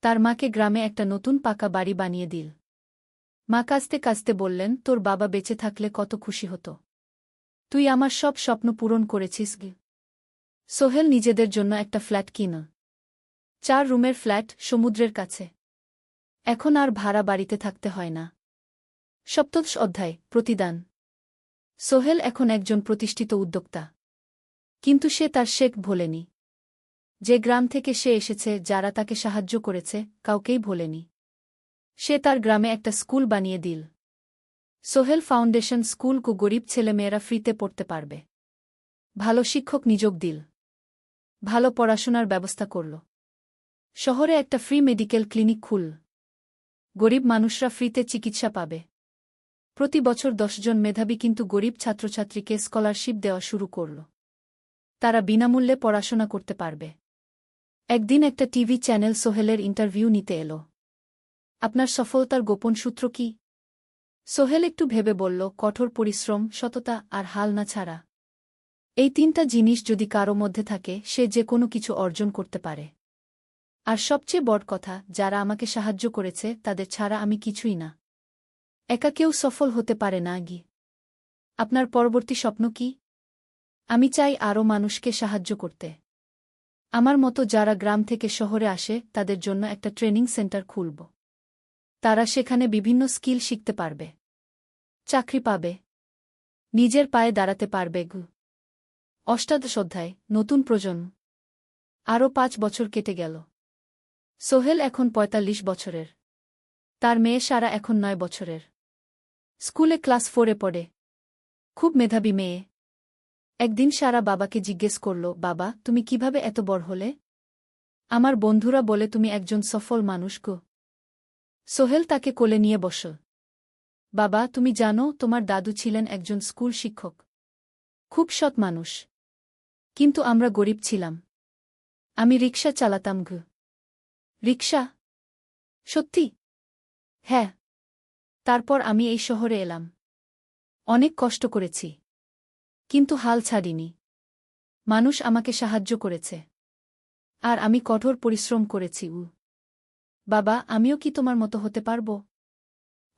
তার মাকে গ্রামে একটা নতুন পাকা বাড়ি বানিয়ে দিল। মা কাঁদতে কাঁদতে বললেন, তোর বাবা বেঁচে থাকলে কত খুশি হতো। তুই আমার সব স্বপ্ন পূরণ করেছিস গে। সোহেল নিজেদের জন্য একটা ফ্ল্যাট কিন। 4 রুমের ফ্ল্যাট, সমুদ্রের কাছে। এখন আর ভাড়া বাড়িতে থাকতে হয় না। সপ্তদশ অধ্যায়, প্রতিদান। সোহেল এখন একজন প্রতিষ্ঠিত উদ্যোক্তা। কিন্তু সে তার শেখ ভোলেনি। যে গ্রাম থেকে সে এসেছে, যারা তাকে সাহায্য করেছে, কাউকেই ভোলেনি। সে তার গ্রামে একটা স্কুল বানিয়ে দিল। সোহেল ফাউন্ডেশন স্কুল কো গরিব ছেলেমেয়েরা ফ্রিতে পড়তে পারবে। ভালো শিক্ষক নিযোগ দিল। ভালো পড়াশোনার ব্যবস্থা করল। শহরে একটা ফ্রি মেডিকেল ক্লিনিক খুল। গরিব মানুষরা ফ্রিতে চিকিৎসা পাবে। প্রতি বছর 10 জন মেধাবী কিন্তু গরিব ছাত্রছাত্রীকে স্কলারশিপ দেওয়া শুরু করল। তারা বিনামূল্যে পড়াশোনা করতে পারবে। একদিন একটা টিভি চ্যানেল সোহেলের ইন্টারভিউ নিতে এলো। আপনার সফলতার গোপন সূত্র কি? সোহেল একটু ভেবে বলল, কঠোর পরিশ্রম, সততা আর হাল না ছাড়া। এই 3টা জিনিস যদি কারো মধ্যে থাকে, সে যে কোনো কিছু অর্জন করতে পারে। আর সবচেয়ে বড় কথা, যারা আমাকে সাহায্য করেছে তাদের ছাড়া আমি কিছুই না। একা কেউ সফল হতে পারে না গি। আপনার পরবর্তী স্বপ্ন কি? আমি চাই আরও মানুষকে সাহায্য করতে। আমার মতো যারা গ্রাম থেকে শহরে আসে তাদের জন্য একটা ট্রেনিং সেন্টার খুলব। তারা সেখানে বিভিন্ন স্কিল শিখতে পারবে। চাকরি পাবে। নিজের পায়ে দাঁড়াতে পারবে গু। অষ্টাদশ অধ্যায়, নতুন প্রজন্ম। আরও 5 বছর কেটে গেল। সোহেল এখন 45 বছরের। তার মেয়ে সারা এখন 9 বছরের। স্কুলে ক্লাস 4-এ পড়ে। খুব মেধাবী মেয়ে। একদিন সারা বাবাকে জিজ্ঞেস করল, বাবা, তুমি কিভাবে এত বড় হলে? আমার বন্ধুরা বলে তুমি একজন সফল মানুষ গো। সোহেল তাকে কোলে নিয়ে বসল। বাবা, তুমি জানো তোমার দাদু ছিলেন একজন স্কুল শিক্ষক। খুব সৎ মানুষ। কিন্তু আমরা গরিব ছিলাম। আমি রিকশা চালাতাম গো। রিকশা? সত্যি? হ্যাঁ। তারপর আমি এই শহরে এলাম। অনেক কষ্ট করেছি। কিন্তু হাল ছাড়িনি। মানুষ আমাকে সাহায্য করেছে। আর আমি কঠোর পরিশ্রম করেছি। বাবা, আমিও কি তোমার মতো হতে পারব?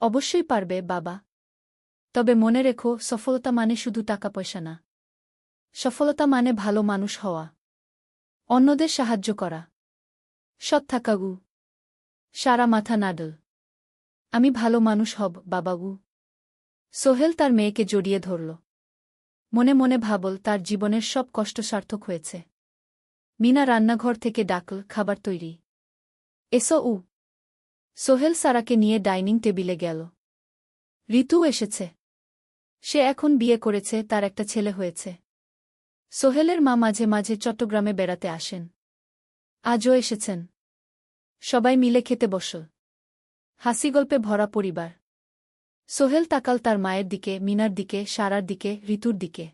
অবশ্যই পারবে বাবা। তবে মনে রেখো, সফলতা মানে শুধু টাকা পয়সা না। সফলতা মানে ভালো মানুষ হওয়া। অন্যদের সাহায্য করা। সৎ থাকা গু। সারা মাথা নাডল। আমি ভালো মানুষ হব বাবাগু। সোহেল তার মেয়েকে জড়িয়ে ধরল। মনে মনে ভাবল, তার জীবনের সব কষ্ট সার্থক হয়েছে। মিনা রান্নাঘর থেকে ডাকল, খাবার তৈরি। এসো। সোহেল সারাকে নিয়ে ডাইনিং টেবিলে গেল। ঋতু এসেছে। সে এখন বিয়ে করেছে, তার একটা ছেলে হয়েছে। সোহেলের মা মাঝে মাঝে চট্টগ্রামে বেড়াতে আসেন। আজও এসেছেন। সবাই মিলে খেতে বসল। হাসিগল্পে ভরা পরিবার। সোহেল তাকাল তার মায়ের দিকে, মিনার দিকে, সারার দিকে, ঋতুর দিকে।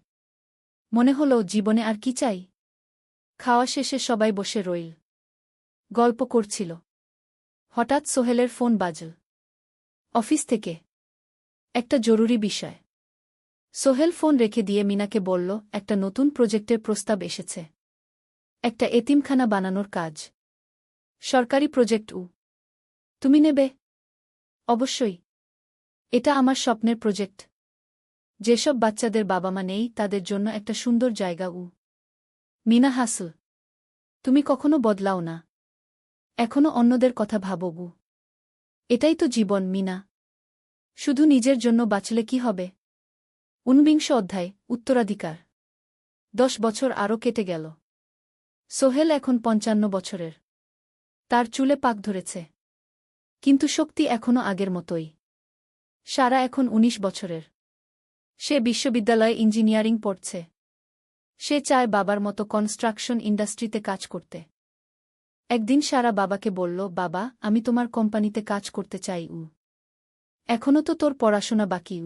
মনে হল, জীবনে আর কি চাই? খাওয়া শেষে সবাই বসে রইল। গল্প করছিল। হঠাৎ সোহেলের ফোন বাজল। অফিস থেকে। একটা জরুরি বিষয়। সোহেল ফোন রেখে দিয়ে মিনাকে বলল, একটা নতুন প্রজেক্টের প্রস্তাব এসেছে। একটা এতিমখানা বানানোর কাজ। সরকারি প্রজেক্ট। তুমি নেবে? অবশ্যই। এটা আমার স্বপ্নের প্রজেক্ট। যেসব বাচ্চাদের বাবা মা নেই তাদের জন্য একটা সুন্দর জায়গা। মিনা হাসল। তুমি কখনো বদলাও না। এখনো অন্যদের কথা ভাবো। এটাই তো জীবন মিনা। শুধু নিজের জন্য বাঁচলে কি হবে? 49 অধ্যায়, উত্তরাধিকার। 10 বছর আরও কেটে গেল। সোহেল এখন 55 বছরের। তার চুলে পাক ধরেছে। কিন্তু শক্তি এখনও আগের মতোই। সারা এখন 19 বছরের। সে বিশ্ববিদ্যালয়ে ইঞ্জিনিয়ারিং পড়ছে। সে চায় বাবার মতো কনস্ট্রাকশন ইন্ডাস্ট্রিতে কাজ করতে। একদিন সারা বাবাকে বলল, বাবা, আমি তোমার কোম্পানিতে কাজ করতে চাই। এখনও তো তোর পড়াশোনা বাকি।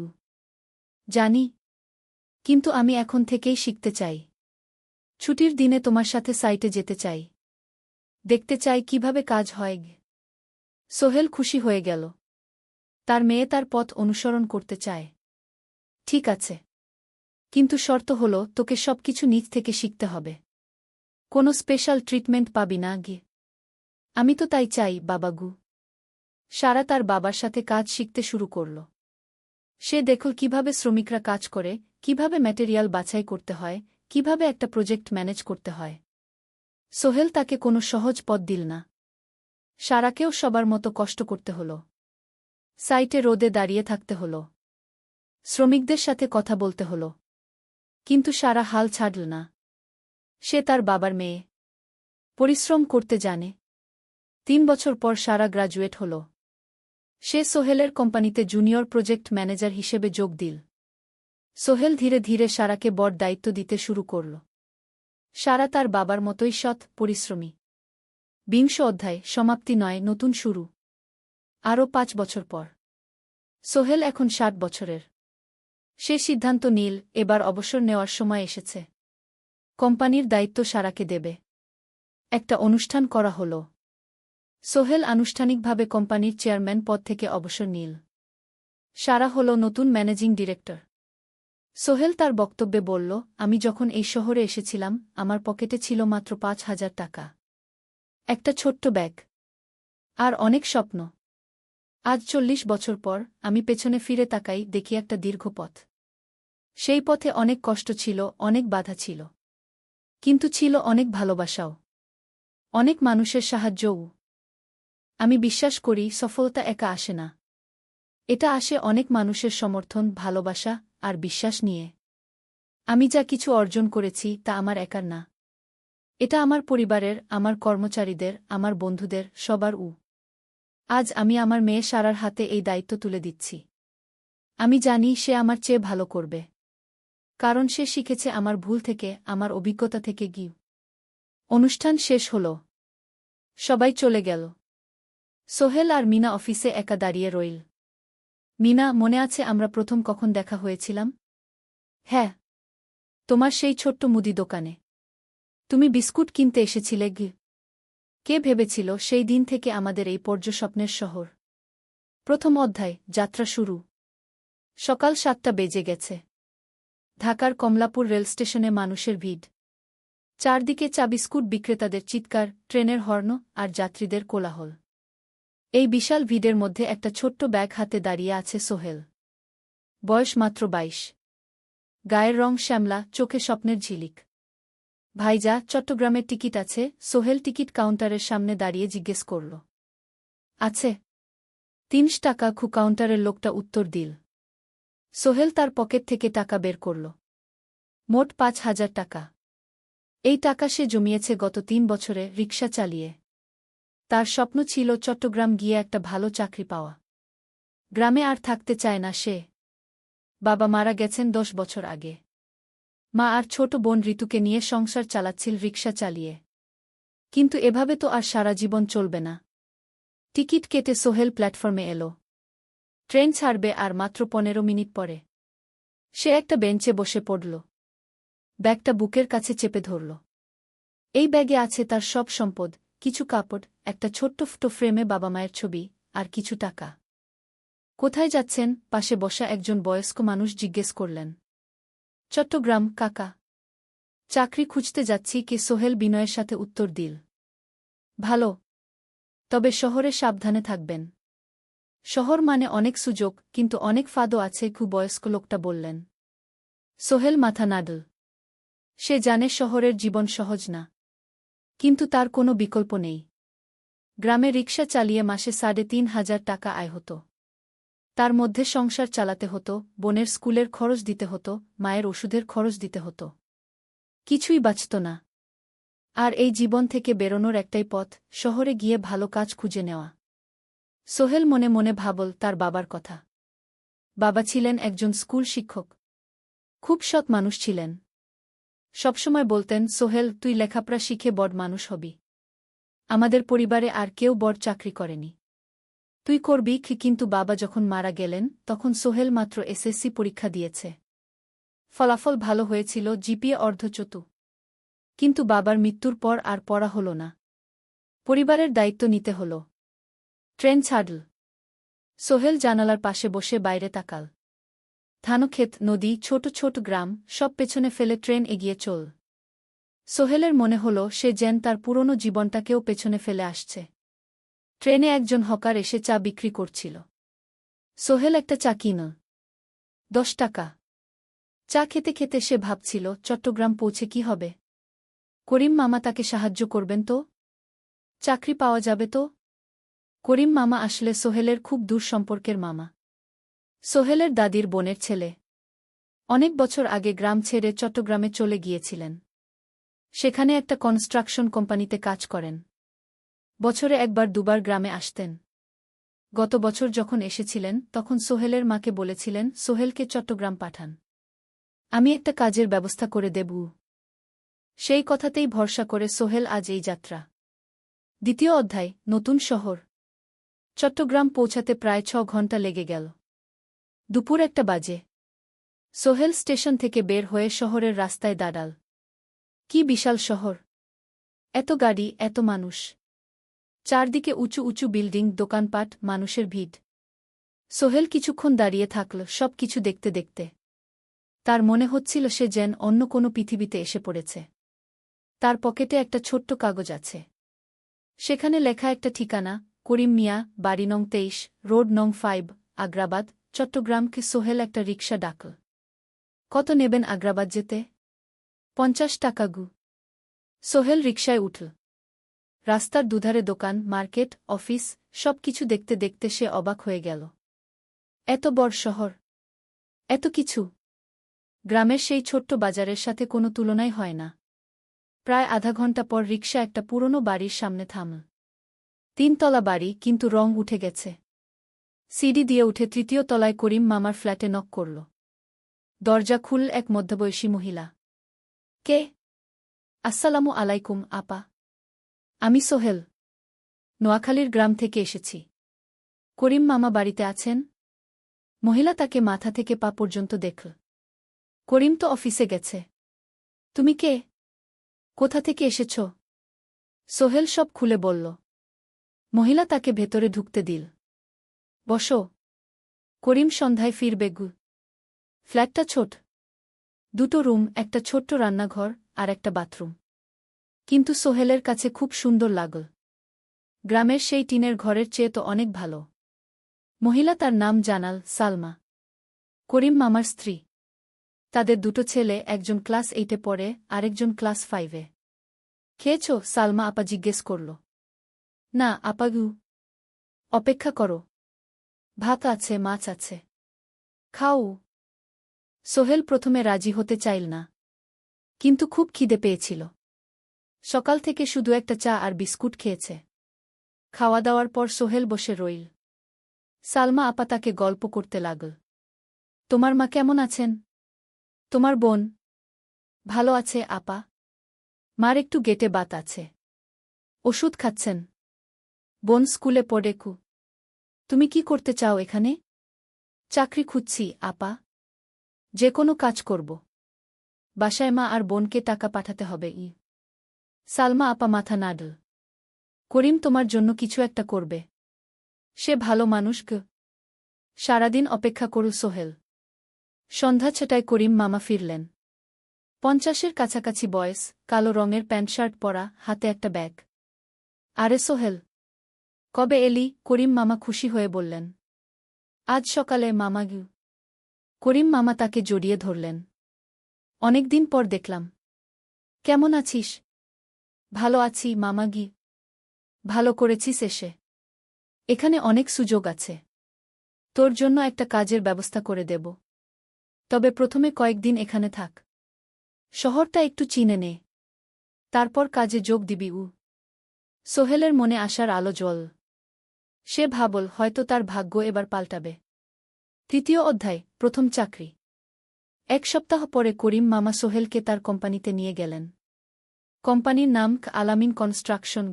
জানি। কিন্তু আমি এখন থেকেই শিখতে চাই। ছুটির দিনে তোমার সাথে সাইটে যেতে চাই। দেখতে চাই কিভাবে কাজ হয়। সোহেল খুশি হয়ে গেল। তার মেয়ে তার পথ অনুসরণ করতে চায়। ঠিক আছে, কিন্তু শর্ত হল তোকে সবকিছু নিজ থেকে শিখতে হবে। কোনো স্পেশাল ট্রিটমেন্ট পাবি না গে। আমি তো তাই চাই, বাবাগু। সারা তার বাবার সাথে কাজ শিখতে শুরু করল। সে দেখল কিভাবে শ্রমিকরা কাজ করে, কিভাবে ম্যাটেরিয়াল বাছাই করতে হয়, কিভাবে একটা প্রজেক্ট ম্যানেজ করতে হয়। সোহেল তাকে কোনো সহজ পথ দিল না। সারাকেও সবার মতো কষ্ট করতে হল। সাইটে রোদে দাঁড়িয়ে থাকতে হল। শ্রমিকদের সাথে কথা বলতে হল। কিন্তু সারা হাল ছাড়ল না। সে তার বাবার মেয়ে। পরিশ্রম করতে জানে। 3 বছর পর সারা গ্রাজুয়েট হল। সে সোহেলের কোম্পানিতে জুনিয়র প্রজেক্ট ম্যানেজার হিসেবে যোগ দিল। সোহেল ধীরে ধীরে সারাকে বড় দায়িত্ব দিতে শুরু করল। সারা তার বাবার মতোই সৎ, পরিশ্রমী। 20 অধ্যায়, সমাপ্তি নয়, নতুন শুরু। আরও 5 বছর পর সোহেল এখন 60 বছরের। সে সিদ্ধান্ত নিল, এবার অবসর নেওয়ার সময় এসেছে। কোম্পানির দায়িত্ব সারাকে দেবে। একটা অনুষ্ঠান করা হল। সোহেল আনুষ্ঠানিকভাবে কোম্পানির চেয়ারম্যান পদ থেকে অবসর নিল। সারা হল নতুন ম্যানেজিং ডিরেক্টর। সোহেল তার বক্তব্যে বলল, আমি যখন এই শহরে এসেছিলাম আমার পকেটে ছিল মাত্র 5,000 টাকা। একটা ছোট্ট ব্যাগ। আর অনেক স্বপ্ন। আজ 40 বছর পর আমি পেছনে ফিরে তাকাই, দেখি একটা দীর্ঘ পথ। সেই পথে অনেক কষ্ট ছিল, অনেক বাধা ছিল। কিন্তু ছিল অনেক ভালোবাসাও। অনেক মানুষের সাহায্যও। আমি বিশ্বাস করি সফলতা একা আসে না। এটা আসে অনেক মানুষের সমর্থন, ভালোবাসা আর বিশ্বাস নিয়ে। আমি যা কিছু অর্জন করেছি তা আমার একার না। এটা আমার পরিবারের, আমার কর্মচারীদের, আমার বন্ধুদের, সবার। আজ আমি আমার মেয়ে সারার হাতে এই দায়িত্ব তুলে দিচ্ছি। আমি জানি সে আমার চেয়ে ভালো করবে। কারণ সে শিখেছে আমার ভুল থেকে, আমার অভিজ্ঞতা থেকে। অনুষ্ঠান শেষ হল। সবাই চলে গেল। সোহেল আর মিনা অফিসে একা দাঁড়িয়ে রইল। মিনা, মনে আছে আমরা প্রথম কখন দেখা হয়েছিলাম? হ্যাঁ, তোমার সেই ছোট্ট মুদি দোকানে। তুমি বিস্কুট কিনতে এসেছিলে। কে ভেবেছিল সেই দিন থেকে আমাদের এই পর্যস্বপ্নের শহর। প্রথম অধ্যায়, যাত্রা শুরু। সকাল 7টা বেজে গেছে। ঢাকার কমলাপুর রেলস্টেশনে মানুষের ভিড়। চারদিকে চা বিস্কুট বিক্রেতাদের চিৎকার, ট্রেনের হর্ন আর যাত্রীদের কোলাহল। এই বিশাল ভিড়ের মধ্যে একটা ছোট্ট ব্যাগ হাতে দাঁড়িয়ে আছে সোহেল। বয়স মাত্র 22। গায়ের রং শ্যামলা, চোখে স্বপ্নের ঝিলিক। ভাইজা, চট্টগ্রামের টিকিট আছে? সোহেল টিকিট কাউন্টারের সামনে দাঁড়িয়ে জিজ্ঞেস করল। আছে। 3 টাকা। কাউন্টারের লোকটা উত্তর দিল। সোহেল তার পকেট থেকে টাকা বের করল। মোট 5,000 টাকা। এই টাকা সে জমিয়েছে গত 3 বছরে রিকশা চালিয়ে। তার স্বপ্ন ছিল চট্টগ্রাম গিয়ে একটা ভালো চাকরি পাওয়া। গ্রামে আর থাকতে চায় না সে। বাবা মারা গেছেন 10 বছর আগে। মা আর ছোট বোন ঋতুকে নিয়ে সংসার চালাচ্ছিল রিকশা চালিয়ে। কিন্তু এভাবে তো আর সারা জীবন চলবে না। টিকিট কেটে সোহেল প্ল্যাটফর্মে এল। ট্রেন ছাড়বে আর মাত্র 15 মিনিট পরে। সে একটা বেঞ্চে বসে পড়ল। ব্যাগটা বুকের কাছে চেপে ধরল। এই ব্যাগে আছে তার সব সম্পদ, কিছু কাপড়, একটা ছোট্ট ফটো ফ্রেমে বাবা মায়ের ছবি, আর কিছু টাকা। কোথায় যাচ্ছেন? পাশে বসা একজন বয়স্ক মানুষ জিজ্ঞেস করলেন। চট্টগ্রাম কাকা। চাকরি খুঁজতে যাচ্ছি। কে? সোহেল বিনয়ের সাথে উত্তর দিল। ভালো। তবে শহরে সাবধানে থাকবেন। শহর মানে অনেক সুযোগ, কিন্তু অনেক ফাঁদও আছে। বয়স্ক লোকটা বললেন। সোহেল মাথা নাড়ল। সে জানে শহরের জীবন সহজ না। কিন্তু তার কোনো বিকল্প নেই। গ্রামে রিকশা চালিয়ে মাসে 3,500 টাকা আয় হতো। তার মধ্যে সংসার চালাতে হতো, বোনের স্কুলের খরচ দিতে হতো, মায়ের ওষুধের খরচ দিতে হতো। কিছুই বাঁচত না। আর এই জীবন থেকে বেরোনোর একটাই পথ, শহরে গিয়ে ভালো কাজ খুঁজে নেওয়া। সোহেল মনে মনে ভাবল তার বাবার কথা। বাবা ছিলেন একজন স্কুল শিক্ষক। খুব সৎ মানুষ ছিলেন। সবসময় বলতেন, সোহেল, তুই লেখাপড়া শিখে বড় মানুষ হবি। আমাদের পরিবারে আর কেউ বড় চাকরি করেনি। তুই করবি। কিন্তু বাবা যখন মারা গেলেন তখন সোহেল মাত্র এসএসসি পরীক্ষা দিয়েছে। ফলাফল ভালো হয়েছিল, জিপিএ অর্ধচতু। কিন্তু বাবার মৃত্যুর পর আর পড়া হল না। পরিবারের দায়িত্ব নিতে হল। ট্রেন ছাড়ল। সোহেল জানালার পাশে বসে বাইরে তাকাল। ধানক্ষেত, নদী, ছোট ছোট গ্রাম, সব পেছনে ফেলে ট্রেন এগিয়ে চল। সোহেলের মনে হল সে যেন তার পুরনো জীবনটাকেও পেছনে ফেলে আসছে। ট্রেনে একজন হকার এসে চা বিক্রি করছিল। সোহেল একটা চা কিন। 10 টাকা। চা খেতে খেতে সে ভাবছিল চট্টগ্রাম পৌঁছে কি হবে। করিম মামা তাকে সাহায্য করবেন তো? চাকরি পাওয়া যাবে তো? করিম মামা আসলে সোহেলের খুব দূর সম্পর্কের মামা। সোহেলের দাদির বোনের ছেলে। অনেক বছর আগে গ্রাম ছেড়ে চট্টগ্রামে চলে গিয়েছিলেন। সেখানে একটা কনস্ট্রাকশন কোম্পানিতে কাজ করেন। বছরে একবার দুবার গ্রামে আসতেন। গত বছর যখন এসেছিলেন তখন সোহেলের মাকে বলেছিলেন সোহেলকে চট্টগ্রাম পাঠান। আমি একটা কাজের ব্যবস্থা করে দেব। সেই কথাতেই ভরসা করে সোহেল আজ এই যাত্রা। দ্বিতীয় অধ্যায়, নতুন শহর। চট্টগ্রাম পৌঁছাতে প্রায় 6 ঘণ্টা লেগে গেল। দুপুর 1টা বাজে। সোহেল স্টেশন থেকে বের হয়ে শহরের রাস্তায় দাঁড়াল। কি বিশাল শহর! এত গাড়ি, এত মানুষ। চারদিকে উঁচু উঁচু বিল্ডিং, দোকানপাট, মানুষের ভিড়। সোহেল কিছুক্ষণ দাঁড়িয়ে থাকল সব কিছু দেখতে দেখতে। তার মনে হচ্ছিল সে যেন অন্য কোনো পৃথিবীতে এসে পড়েছে। তার পকেটে একটা ছোট্ট কাগজ আছে। সেখানে লেখা একটা ঠিকানা, করিম মিয়া, বাড়ি নং 23, রোড নং 5, আগ্রাবাদ, চট্টগ্রামকে। সোহেল একটা রিকশা ডাকল। কত নেবেন আগ্রাবাদ যেতে? 50 টাকা গু। সোহেল রিকশায় উঠল। রাস্তার দুধারে দোকান, মার্কেট, অফিস, সব কিছু দেখতে দেখতে সে অবাক হয়ে গেল। এত বড় শহর, এত কিছু! গ্রামের সেই ছোট্ট বাজারের সাথে কোনো তুলনাই হয় না। প্রায় আধা ঘণ্টা পর রিকশা একটা পুরনো বাড়ির সামনে থামল। 3 তলা বাড়ি, কিন্তু রং উঠে গেছে। সিঁড়ি দিয়ে উঠে 3য় তলায় করিম মামার ফ্ল্যাটে নক করল। দরজা খুলল এক মধ্যবয়সী মহিলা। কে? আসসালামু আলাইকুম আপা। আমি সোহেল। নোয়াখালীর গ্রাম থেকে এসেছি। করিম মামা বাড়িতে আছেন? মহিলা তাকে মাথা থেকে পা পর্যন্ত দেখল। করিম তো অফিসে গেছে। তুমি কে? কোথা থেকে এসেছ? সোহেল সব খুলে বলল। মহিলা তাকে ভেতরে ঢুকতে দিল। বসো। করিম সন্ধ্যায় ফিরবে গু। ফ্ল্যাটটা ছোট। 2টো রুম, একটা ছোট্ট রান্নাঘর আর একটা বাথরুম। কিন্তু সোহেলের কাছে খুব সুন্দর লাগল। গ্রামের সেই টিনের ঘরের চেয়ে তো অনেক ভালো। মহিলা তার নাম জানাল সালমা। করিম মামার স্ত্রী। তাদের 2টো ছেলে, একজন ক্লাস 8-এ পড়ে, আরেকজন ক্লাস 5-এ। খেয়েছ? সালমা আপা জিজ্ঞেস করল। না আপা গু। অপেক্ষা করো। ভাত আছে, মাছ আছে। খাও। সোহেল প্রথমে রাজি হতে চাইল না। কিন্তু খুব খিদে পেয়েছিল। সকাল থেকে শুধু একটা চা আর বিস্কুট খেয়েছে। খাওয়া দাওয়ার পর সোহেল বসে রইল। সালমা আপা তাকে গল্প করতে লাগল। তোমার মা কেমন আছেন? তোমার বোন? ভালো আছে আপা। মার একটু গেটে বাত আছে। ওষুধ খাচ্ছেন। বোন স্কুলে পড়ে কু। তুমি কি করতে চাও এখানে? চাকরি খুঁজছি আপা। যে কোনো কাজ করব। বাসায় মা আর বোনকে টাকা পাঠাতে হবে। সালমা আপা মাথা নাড়ল। করিম তোমার জন্য কিছু একটা করবে। সে ভালো মানুষ গ। সারাদিন অপেক্ষা করু সোহেল। সন্ধ্যা 6টায় করিম মামা ফিরলেন। 50-এর কাছাকাছি বয়স, কালো রঙের প্যান্ট শার্ট পরা, হাতে একটা ব্যাগ। আরে সোহেল, কবে এলি? করিম মামা খুশি হয়ে বললেন। আজ সকালে মামা গু। করিম মামা তাকে জড়িয়ে ধরলেন। অনেকদিন পর দেখলাম। কেমন আছিস? ভালো আছি মামা গি। ভালো করেছিস এসে। এখানে অনেক সুযোগ আছে। তোর জন্য একটা কাজের ব্যবস্থা করে দেব। তবে প্রথমে কয়েকদিন এখানে থাক। শহরটা একটু চিনে নে। তারপর কাজে যোগ দিবি। সোহেলের মনে আসার আলো জ্বল। সে ভাবল হয়তো তার ভাগ্য এবার পাল্টাবে। 3য় অধ্যায়, প্রথম চাকরি। 1 সপ্তাহ পরে করিম মামা সোহেলকে তার কোম্পানিতে নিয়ে গেলেন। কোম্পানির নাম আলামিন কনস্ট্রাকশন।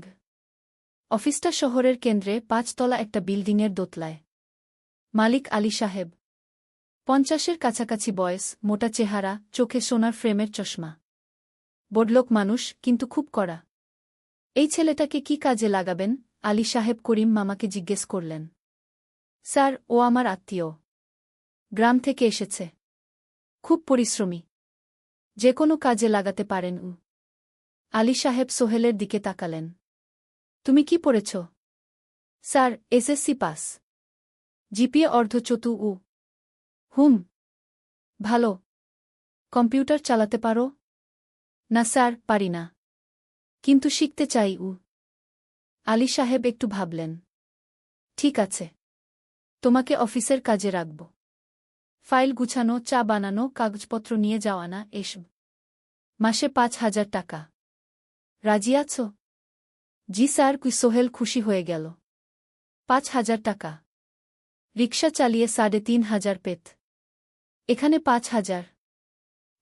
অফিসটা শহরের কেন্দ্রে, 5 তলা একটা বিল্ডিংয়ের দোতলায়। মালিক আলী সাহেব। 50-এর কাছাকাছি বয়স, মোটা চেহারা, চোখে সোনার ফ্রেমের চশমা। বড়লোক মানুষ, কিন্তু খুব কড়া। এই ছেলেটাকে কি কাজে লাগাবেন? আলী সাহেব করিম মামাকে জিজ্ঞেস করলেন। স্যার, ও আমার আত্মীয়। গ্রাম থেকে এসেছে। খুব পরিশ্রমী। যে কোনো কাজে লাগাতে পারেন উ। আলী সাহেব সোহেলের দিকে তাকালেন। তুমি কি পড়েছ? Sir, SSC pass. জিপিএ অর্ধচতু উ। হুম। ভালো। কম্পিউটার চালাতে পারো? না স্যার, পারি না। কিন্তু শিখতে চাই উ। আলী সাহেব একটু ভাবলেন। ঠিক আছে। তোমাকে অফিসের কাজে রাখব। ফাইল গুছানো, চা বানানো, কাগজপত্র নিয়ে যাওয়া না এসব। মাসে 5,000 টাকা। রাজি আছো? জি স্যার। সোহেল খুশি হয়ে গেল। 5,000 টাকা। রিকশা চালিয়ে 3,500 পেত। এখানে 5,000।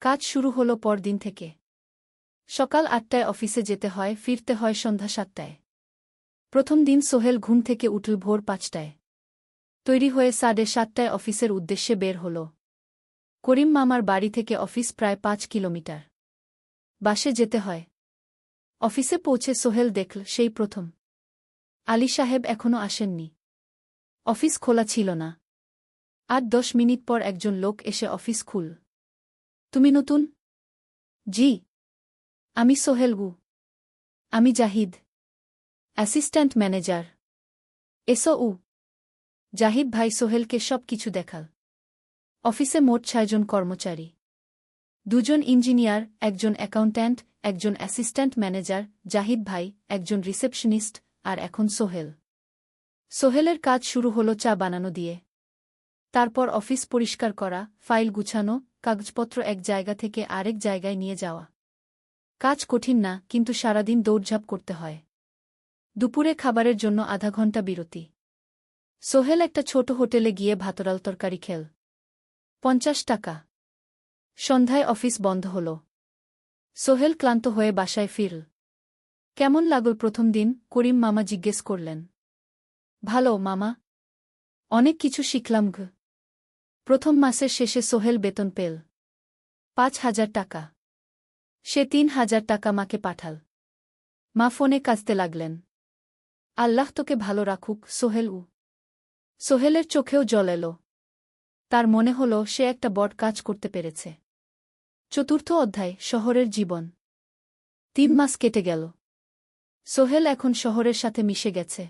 কাজ শুরু হলো পরদিন থেকে। সকাল 8টায় অফিসে যেতে হয়, ফিরতে হয় সন্ধ্যা 7টায়। প্রথম দিন সোহেল ঘুম থেকে উঠল ভোর 5টায়। তৈরি হয়ে 7:30টায় অফিসের উদ্দেশ্যে বের হল। করিম মামার বাড়ি থেকে অফিস প্রায় 5 কিলোমিটার। বাসে যেতে হয়। অফিসে পৌঁছে সোহেল দেখল সেই প্রথম আলী সাহেব এখনও আসেননি। অফিস খোলা ছিল না। 8-10 মিনিট পর একজন লোক এসে অফিস খুল। তুমি নতুন? জি। আমি সোহেল গু। আমি জাহিদ, অ্যাসিস্ট্যান্ট ম্যানেজার। এসো উ। জাহিদ ভাই সোহেলকে সব কিছু দেখাল। অফিসে মোট 6 জন কর্মচারী। 2 জন ইঞ্জিনিয়ার, একজন অ্যাকাউন্ট্যান্ট, একজন অ্যাসিস্ট্যান্ট ম্যানেজার, জাহিদ ভাই, একজন রিসেপশনিস্ট, আর এখন সোহেল। সোহেলের কাজ শুরু হলো চা বানানো দিয়ে। তারপর অফিস পরিষ্কার করা, ফাইল গুছানো, কাগজপত্র এক জায়গা থেকে আরেক জায়গায় নিয়ে যাওয়া। কাজ কঠিন না, কিন্তু সারাদিন দৌড়ঝাঁপ করতে হয়। দুপুরে খাবারের জন্য আধা ঘন্টা বিরতি। সোহেল একটা ছোট হোটেলে গিয়ে ভাতরাল তরকারি খেল। 50 টাকা। সন্ধ্যায় অফিস বন্ধ হল। সোহেল ক্লান্ত হয়ে বাসায় ফিরল। কেমন লাগল প্রথম দিন? করিম মামা জিজ্ঞেস করলেন। ভালো মামা। অনেক কিছু শিখলাম ঘ। প্রথম মাসের শেষে সোহেল বেতন পেল 5,000 টাকা। সে 3,000 টাকা মাকে পাঠাল। মা ফোনে কাঁদতে লাগলেন। আল্লাহ তোকে ভালো রাখুক সোহেল উ। সোহেলের চোখেও জল এলো। তার মনে হল সে একটা বড় কাজ করতে পেরেছে। চতুর্থ অধ্যায়, শহরের জীবন। 3 মাস কেটে গেল। সোহেল এখন শহরের সাথে মিশে গেছে।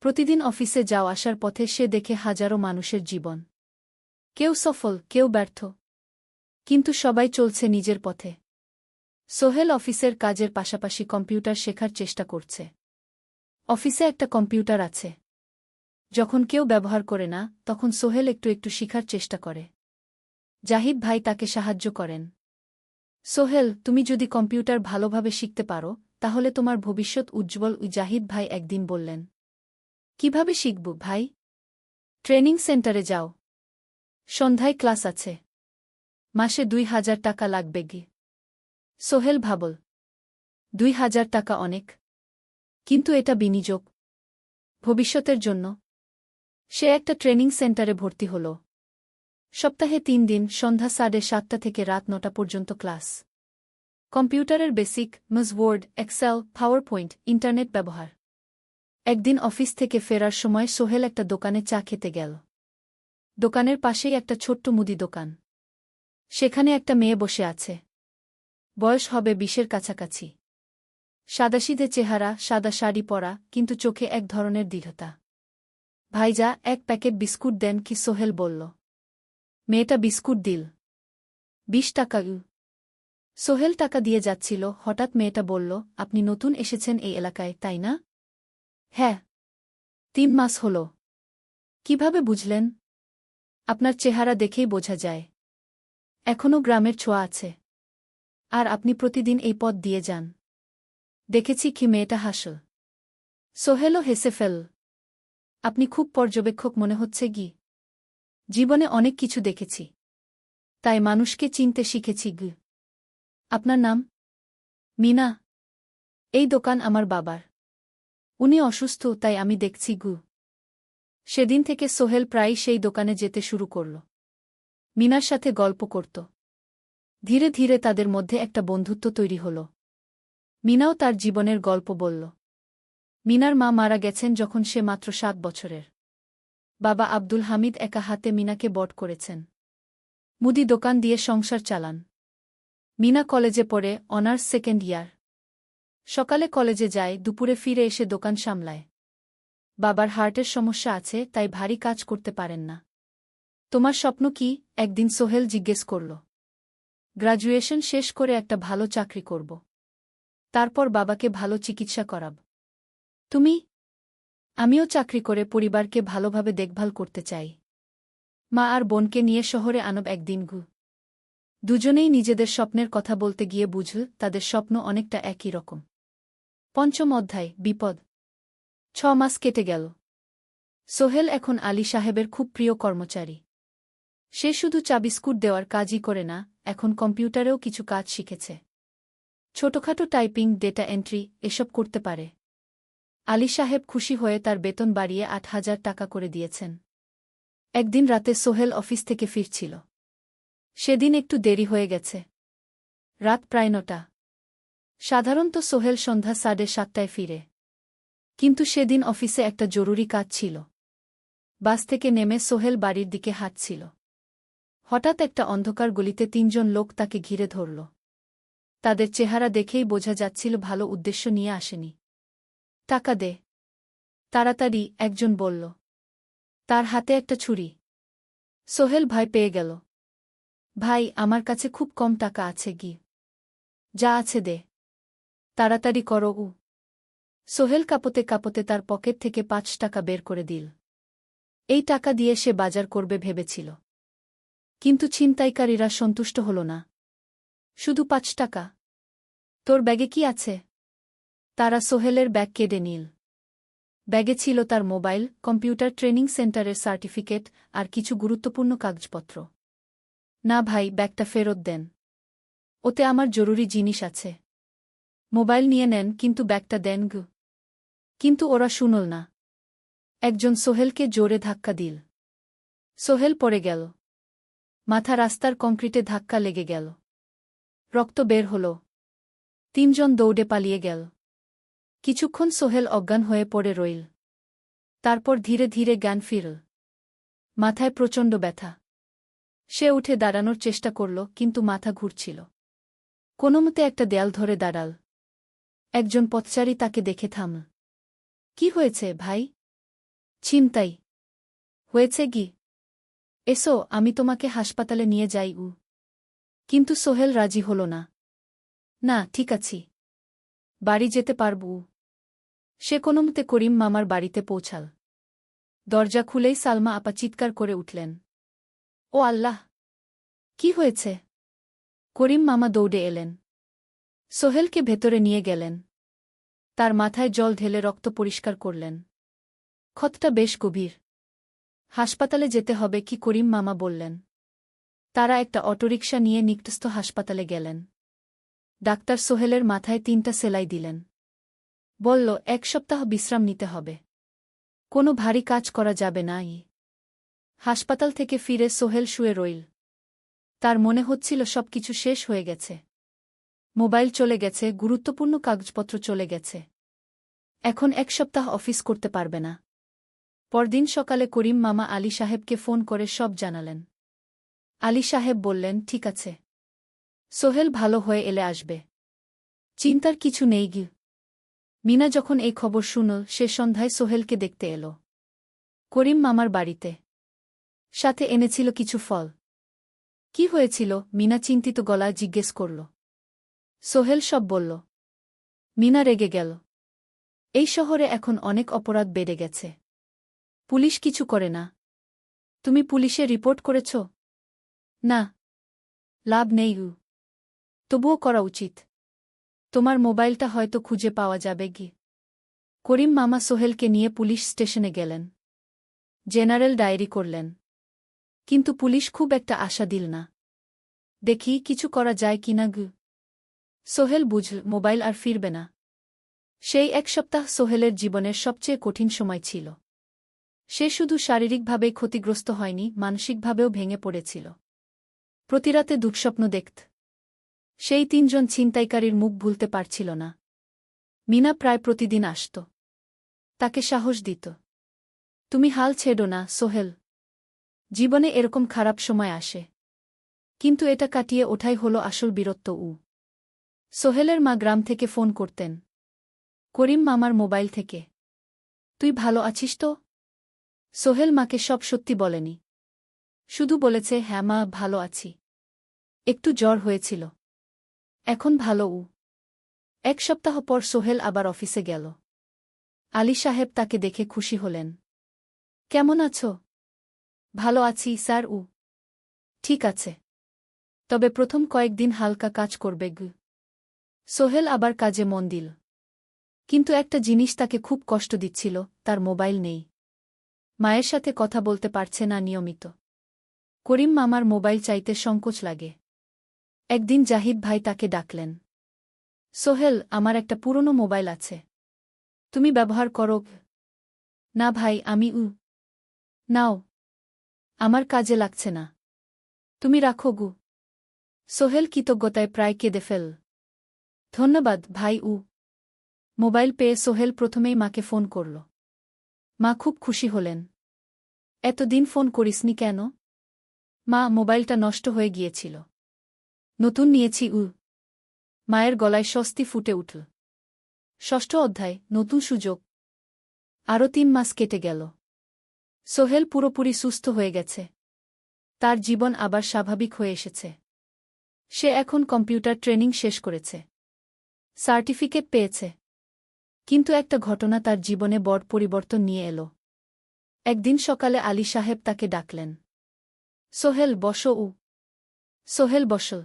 প্রতিদিন অফিসে যাও আসার পথে সে দেখে হাজারো মানুষের জীবন। কেউ সফল, কেউ ব্যর্থ। কিন্তু সবাই চলছে নিজের পথে। সোহেল অফিসের কাজের পাশাপাশি কম্পিউটার শেখার চেষ্টা করছে। অফিসে একটা কম্পিউটার আছে। যখন কেউ ব্যবহার করে না, তখন সোহেল একটু একটু শিখার চেষ্টা করে। জাহিদ ভাই তাকে সাহায্য করেন। সোহেল, তুমি যদি কম্পিউটার ভালোভাবে শিখতে পারো, তাহলে তোমার ভবিষ্যৎ উজ্জ্বল। জাহিদ ভাই একদিন বললেন। কিভাবে শিখব ভাই? ট্রেনিং সেন্টারে যাও। সন্ধ্যায় ক্লাস আছে। মাসে 2,000 টাকা লাগবে গে। সোহেল ভাবল। 2,000 টাকা অনেক। কিন্তু এটা বিনিয়োগ। ভবিষ্যতের জন্য। সে একটা ট্রেনিং সেন্টারে ভর্তি হল। সপ্তাহে 3 দিন, সন্ধ্যা 7:30 থেকে রাত 9টা পর্যন্ত ক্লাস। কম্পিউটারের basic, MS Word, Excel, PowerPoint, internet ব্যবহার। একদিন অফিস থেকে ফেরার সময় সোহেল একটা দোকানে চা খেতে গেল। দোকানের পাশেই একটা ছোট্ট মুদি দোকান। সেখানে একটা মেয়ে বসে আছে। বয়স হবে 20-এর কাছাকাছি। সাদাসিধে চেহারা, সাদা শাড়ি পরা, কিন্তু চোখে এক ধরনের দৃঢ়তা। ভাইজা, 1 প্যাকেট বিস্কুট দেন কি? সোহেল বলল। মেয়েটা বিস্কুট দিল। 20 টাকা। সোহেল টাকা দিয়ে যাচ্ছিল, হঠাৎ মেয়েটা বলল, আপনি নতুন এসেছেন এই এলাকায়, তাই না? হ্যাঁ। 3 মাস হল। কিভাবে বুঝলেন? আপনার চেহারা দেখেই বোঝা যায়। এখনও গ্রামের ছোঁয়া আছে। আর আপনি প্রতিদিন এই পথ দিয়ে যান। দেখেছি কি? মেয়েটা হাসল। সোহেলও হেসে ফেল। আপনি খুব পর্যবেক্ষক মনে হচ্ছে গি। জীবনে অনেক কিছু দেখেছি। তাই মানুষকে চিনতে শিখেছি গ। আপনার নাম? মিনা। এই দোকান আমার বাবার। উনি অসুস্থ, তাই আমি দেখছি গু। সেদিন থেকে সোহেল প্রায়ই সেই দোকানে যেতে শুরু করল। মিনার সাথে গল্প করত। ধীরে ধীরে তাদের মধ্যে একটা বন্ধুত্ব তৈরি হল। মিনাও তার জীবনের গল্প বলল। মিনার মা মারা গেছেন যখন সে মাত্র 7 বছরের। বাবা আব্দুল হামিদ একা হাতে মিনাকে বড় করেছেন। মুদি দোকান দিয়ে সংসার চালান। মিনা কলেজে পড়ে, অনার্স সেকেন্ড ইয়ার। সকালে কলেজে যায়, দুপুরে ফিরে এসে দোকান সামলায়। বাবার হার্টের সমস্যা আছে, তাই ভারী কাজ করতে পারেন না। তোমার স্বপ্ন কি? একদিন সোহেল জিজ্ঞেস করল। গ্র্যাজুয়েশন শেষ করে একটা ভালো চাকরি করব। তারপর বাবাকে ভালো চিকিৎসা করাব। তুমি? আমিও চাকরি করে পরিবারকে ভালোভাবে দেখভাল করতে চাই। মা আর বোনকে নিয়ে শহরে আনব একদিন দুজনেই নিজেদের স্বপ্নের কথা বলতে গিয়ে বুঝল তাদের স্বপ্ন অনেকটা একই রকম। পঞ্চম অধ্যায়, বিপদ। 6 মাস কেটে গেল। সোহেল এখন আলী সাহেবের খুব প্রিয় কর্মচারী। সে শুধু চা বিস্কুট দেওয়ার কাজই করে না, এখন কম্পিউটারেও কিছু কাজ শিখেছে। ছোটখাটো টাইপিং, ডেটা এন্ট্রি এসব করতে পারে। আলী সাহেব খুশি হয়ে তার বেতন বাড়িয়ে 8,000 টাকা করে দিয়েছেন। একদিন রাতে সোহেল অফিস থেকে ফিরছিল। সেদিন একটু দেরি হয়ে গেছে। রাত প্রায় 9টা। সাধারণত সোহেল সন্ধ্যা 7:30টায় ফিরে। কিন্তু সেদিন অফিসে একটা জরুরি কাজ ছিল। বাস থেকে নেমে সোহেল বাড়ির দিকে হাঁটছিল। হঠাৎ একটা অন্ধকার গলিতে 3 জন লোক তাকে ঘিরে ধরল। তাদের চেহারা দেখেই বোঝা যাচ্ছিল ভালো উদ্দেশ্য নিয়ে আসেনি। টাকা দে, তাড়াতাড়ি, একজন বলল। তার হাতে একটা ছুরি। সোহেল ভয় পেয়ে গেল। ভাই, আমার কাছে খুব কম টাকা আছে যা আছে দে, তাড়াতাড়ি করো। সোহেল কাঁপতে কাঁপতে তার পকেট থেকে 5 টাকা বের করে দিল। এই টাকা দিয়ে সে বাজার করবে ভেবেছিল। কিন্তু ছিনতাইকারীরা সন্তুষ্ট হল না। শুধু 5 টাকা? তোর ব্যাগে কি আছে? তারা সোহেলের ব্যাগ কেড়ে নিল। ব্যাগে ছিল তার মোবাইল, কম্পিউটার ট্রেনিং সেন্টারের সার্টিফিকেট আর কিছু গুরুত্বপূর্ণ কাগজপত্র। না ভাই, ব্যাগটা ফেরত দেন। ওতে আমার জরুরি জিনিস আছে। মোবাইল নিয়ে নেন, কিন্তু ব্যাগটা দেন কিন্তু ওরা শুনল না। একজন সোহেলকে জোরে ধাক্কা দিল। সোহেল পড়ে গেল। মাথা রাস্তার কংক্রিটে ধাক্কা লেগে গেল। রক্ত বের হল। 3 জন দৌড়ে পালিয়ে গেল। কিছুক্ষণ সোহেল অজ্ঞান হয়ে পড়ে রইল। তারপর ধীরে ধীরে জ্ঞান ফিরল। মাথায় প্রচণ্ড ব্যথা। সে উঠে দাঁড়ানোর চেষ্টা করল, কিন্তু মাথা ঘুরছিল। কোনোমতে একটা দেয়াল ধরে দাঁড়াল। একজন পথচারী তাকে দেখে থামল। কি হয়েছে ভাই? ছিনতাই হয়েছে এসো, আমি তোমাকে হাসপাতালে নিয়ে যাই। কিন্তু সোহেল রাজি হল না। না, ঠিক আছি, বাড়ি যেতে পারব। সে কোনোমতে করিম মামার বাড়িতে পৌঁছাল। দরজা খুলেই সালমা আপা চিৎকার করে উঠলেন। ও আল্লাহ! কি হয়েছে? করিম মামা দৌড়ে এলেন। সোহেলকে ভেতরে নিয়ে গেলেন। তার মাথায় জল ঢেলে রক্ত পরিষ্কার করলেন। ক্ষতটা বেশ গভীর। হাসপাতালে যেতে হবে করিম মামা বললেন। তারা একটা অটোরিকশা নিয়ে নিকটস্থ হাসপাতালে গেলেন। ডাক্তার সোহেলের মাথায় 3টা সেলাই দিলেন। বলল, 1 সপ্তাহ বিশ্রাম নিতে হবে। কোনো ভারী কাজ করা যাবে না। হাসপাতাল থেকে ফিরে সোহেল শুয়ে রইল। তার মনে হচ্ছিল সবকিছু শেষ হয়ে গেছে। মোবাইল চলে গেছে, গুরুত্বপূর্ণ কাগজপত্র চলে গেছে। এখন 1 সপ্তাহ অফিস করতে পারবে না। পরদিন সকালে করিম মামা আলী সাহেবকে ফোন করে সব জানালেন। আলী সাহেব বললেন, ঠিক আছে, সোহেল ভালো হয়ে এলে আসবে, চিন্তার কিছু নেই। মিনা যখন এই খবর শুনল, সে সন্ধ্যায় সোহেলকে দেখতে এল করিম মামার বাড়িতে। সাথে এনেছিল কিছু ফল। কি হয়েছিল? মিনা চিন্তিত গলায় জিজ্ঞেস করল। সোহেল সব বলল। মিনা রেগে গেল। এই শহরে এখন অনেক অপরাধ বেড়ে গেছে। পুলিশ কিছু করে না। তুমি পুলিশে রিপোর্ট করেছ? না, লাভ নেই। তবুও করা উচিত। তোমার মোবাইলটা হয়তো খুঁজে পাওয়া যাবে। করিম মামা সোহেলকে নিয়ে পুলিশ স্টেশনে গেলেন। জেনারেল ডায়েরি করলেন। কিন্তু পুলিশ খুব একটা আশা দিল না। দেখি কিছু করা যায় কিনা। সোহেল বুঝল মোবাইল আর ফিরবে না। সেই 1 সপ্তাহ সোহেলের জীবনের সবচেয়ে কঠিন সময় ছিল। সে শুধু শারীরিকভাবেই ক্ষতিগ্রস্ত হয়নি, মানসিকভাবেও ভেঙে পড়েছিল। প্রতিরাতে দুঃস্বপ্ন দেখত। সেই 3 জন ছিনতাইকারীর মুখ ভুলতে পারছিল না। মিনা প্রায় প্রতিদিন আসত। তাকে সাহস দিত। তুমি হাল ছেড়ো না, সোহেল। জীবনে এরকম খারাপ সময় আসে, কিন্তু এটা কাটিয়ে ওঠাই হলো আসল বীরত্ব। সোহেলের মা গ্রাম থেকে ফোন করতেন, করিম মামার মোবাইল থেকে। তুই ভালো আছিস তো? সোহেল মাকে সব সত্যি বলেনি, শুধু বলেছে, হ্যাঁ মা, ভালো আছি, একটু জ্বর হয়েছিল, এখন ভালো। এক সপ্তাহ পর সোহেল আবার অফিসে গেল। আলী সাহেব তাকে দেখে খুশি হলেন। কেমন আছো? ভালো আছি স্যার। ঠিক আছে, তবে প্রথম কয়েকদিন হালকা কাজ করবে। সোহেল আবার কাজে মন দিল, কিন্তু একটা জিনিস তাকে খুব কষ্ট দিচ্ছিল, তার মোবাইল নেই। মায়ের সাথে কথা বলতে পারছে না নিয়মিত। করিম মামার মোবাইল চাইতে সংকোচ লাগে। একদিন জাহিদ ভাই তাকে ডাকলেন। সোহেল, আমার একটা পুরনো মোবাইল আছে, তুমি ব্যবহার করো? না ভাই, আমি নাও, আমার কাজে লাগছে না, তুমি রাখো। সোহেল কৃতজ্ঞতায় প্রায় কেঁদে ফেল। ধন্যবাদ ভাই। মোবাইল পেয়ে সোহেল প্রথমেই মাকে ফোন করল। মা খুব খুশি হলেন। এতদিন ফোন করিসনি কেন? মা, মোবাইলটা নষ্ট হয়ে গিয়েছিল, নতুন নিয়েছি। মায়ের গলায় স্বস্তি ফুটে উঠল। ষষ্ঠ অধ্যায়, নতুন সুযোগ। আরও 3 মাস কেটে গেল। সোহেল পুরোপুরি সুস্থ হয়ে গেছে, তার জীবন আবার স্বাভাবিক হয়ে এসেছে। সে এখন কম্পিউটার ট্রেনিং শেষ করেছে, সার্টিফিকেট পেয়েছে। কিন্তু একটা ঘটনা তার জীবনে বড় পরিবর্তন নিয়ে এল। একদিন সকালে আলী সাহেব তাকে ডাকলেন। সোহেল, বসো। সোহেল বসল।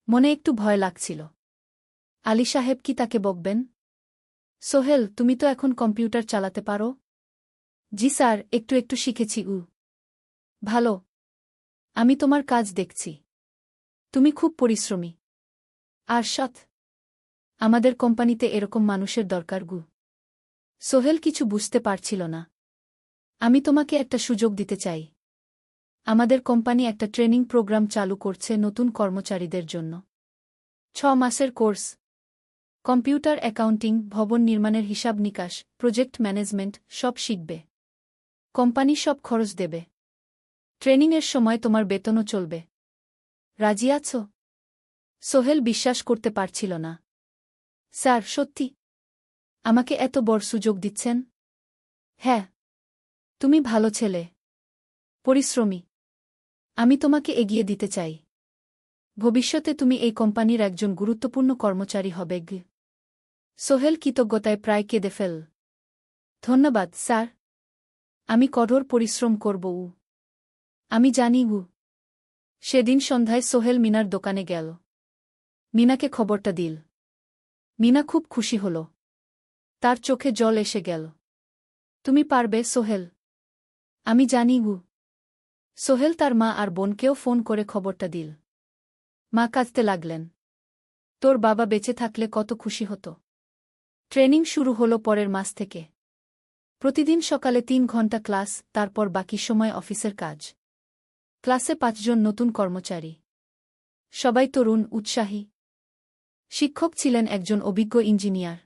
মনে একটু ভয় লাগছিল। আলী সাহেব কি তাকে বকবেন? সোহেল, তুমি তো এখন কম্পিউটার চালাতে পারো? জি স্যার, একটু একটু শিখেছি। ভালো, আমি তোমার কাজ দেখছি, তুমি খুব পরিশ্রমী আর সৎ। আমাদের কোম্পানিতে এরকম মানুষের দরকার। সোহেল কিছু বুঝতে পারছিল না। আমি তোমাকে একটা সুযোগ দিতে চাই। আমাদের কোম্পানি একটা ট্রেনিং প্রোগ্রাম চালু করছে নতুন কর্মচারীদের জন্য। 6 মাসের কোর্স, কম্পিউটার অ্যাকাউন্টিং, ভবন নির্মাণের হিসাব নিকাশ, প্রজেক্ট ম্যানেজমেন্ট, সব শিখবে। কোম্পানি সব খরচ দেবে। ট্রেনিংয়ের সময় তোমার বেতনও চলবে। রাজি আছো? সোহেল বিশ্বাস করতে পারছিল না। স্যার, সত্যি? আমাকে এত বড় সুযোগ দিচ্ছেন? হ্যাঁ, তুমি ভালো ছেলে, পরিশ্রমী। আমি তোমাকে এগিয়ে দিতে চাই। ভবিষ্যতে তুমি এই কোম্পানির একজন গুরুত্বপূর্ণ কর্মচারী হবে। সোহেল কৃতজ্ঞতায় প্রায় কেঁদে ফেল। ধন্যবাদ স্যার, আমি কঠোর পরিশ্রম করব। আমি জানি। সেদিন সন্ধ্যায় সোহেল মিনার দোকানে গেল। মিনাকে খবরটা দিল। মিনা খুব খুশি হল, তার চোখে জল এসে গেল। তুমি পারবে সোহেল, আমি জানি। সোহেল তার মা আর বোনকেও ফোন করে খবরটা দিল। মা কাঁদতে লাগলেন। তোর বাবা বেঁচে থাকলে কত খুশি হতো। ট্রেনিং শুরু হলো পরের মাস থেকে। প্রতিদিন সকালে 3 ঘন্টা ক্লাস, তারপর বাকি সময় অফিসের কাজ। ক্লাসে 5 জন নতুন কর্মচারী, সবাই তরুণ, উৎসাহী। শিক্ষক ছিলেন একজন অভিজ্ঞ ইঞ্জিনিয়ার,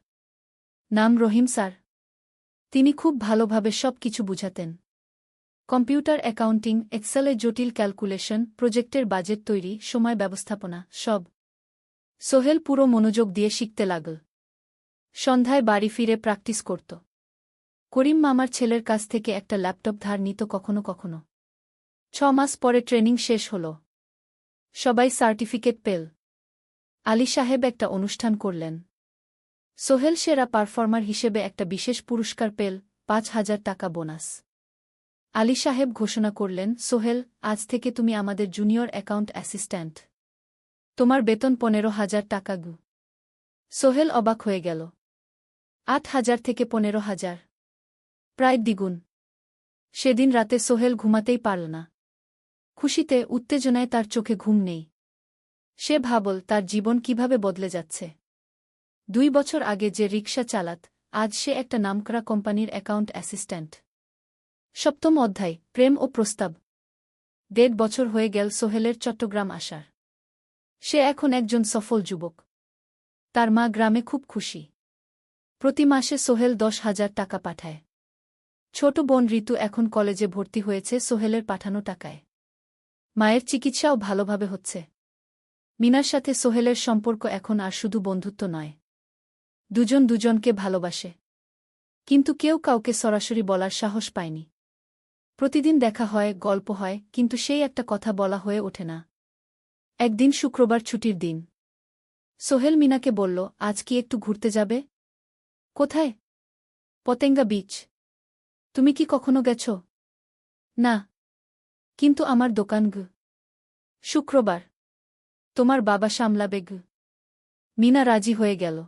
নাম রহিম স্যার। তিনি খুব ভালোভাবে সব কিছু বুঝাতেন। কম্পিউটার অ্যাকাউন্টিং, এক্সেলে জটিল ক্যালকুলেশন, প্রজেক্টের বাজেট তৈরি, সময় ব্যবস্থাপনা, সব। সোহেল পুরো মনোযোগ দিয়ে শিখতে লাগল। সন্ধ্যায় বাড়ি ফিরে প্র্যাকটিস করত। করিম মামার ছেলের কাছ থেকে একটা ল্যাপটপ ধার নিত কখনো কখনো। 6 মাস পরে ট্রেনিং শেষ হল, সবাই সার্টিফিকেট পেল। আলী সাহেব একটা অনুষ্ঠান করলেন। সোহেল সেরা পারফর্মার হিসেবে একটা বিশেষ পুরস্কার পেল, 5,000 টাকা বোনাস। আলী সাহেব ঘোষণা করলেন, সোহেল, আজ থেকে তুমি আমাদের জুনিয়র অ্যাকাউন্ট অ্যাসিস্ট্যান্ট। তোমার বেতন 15,000 টাকা। সোহেল অবাক হয়ে গেল। 8,000 থেকে 15,000, প্রায় দ্বিগুণ। সেদিন রাতে সোহেল ঘুমাতেই পারল না। খুশিতে, উত্তেজনায় তার চোখে ঘুম নেই। সে ভাবল তার জীবন কিভাবে বদলে যাচ্ছে। 2 বছর আগে যে রিকশা চালাত, আজ সে একটা নামকরা কোম্পানির অ্যাকাউন্ট অ্যাসিস্ট্যান্ট। 7ম অধ্যায়, প্রেম ও প্রস্তাব। 1.5 বছর হয়ে গেল সোহেলের চট্টগ্রাম আসার। সে এখন একজন সফল যুবক। তার মা গ্রামে খুব খুশি। প্রতি মাসে সোহেল 10,000 টাকা পাঠায়। ছোট বোন ঋতু এখন কলেজে ভর্তি হয়েছে সোহেলের পাঠানো টাকায়। মায়ের চিকিৎসাও ভালোভাবে হচ্ছে। মিনার সাথে সোহেলের সম্পর্ক এখন আর শুধু বন্ধুত্ব নয়। দুজন দুজনকে ভালোবাসে। কিন্তু কেউ কাউকে সরাসরি বলার সাহস পায়নি। প্রতিদিন দেখা হয়, গল্প হয়, কিন্তু সেই একটা কথা বলা হয়ে ওঠে না। একদিন শুক্রবার ছুটির দিন। সোহেল মিনাকে বলল, আজ কি একটু ঘুরতে যাবে? কোথায়? পতেঙ্গা বিচ। তুমি কি কখনো গেছ? না। কিন্তু আমার দোকান গ। শুক্রবার। তোমার বাবা সামলাবে গ। মিনা রাজি হয়ে গেল।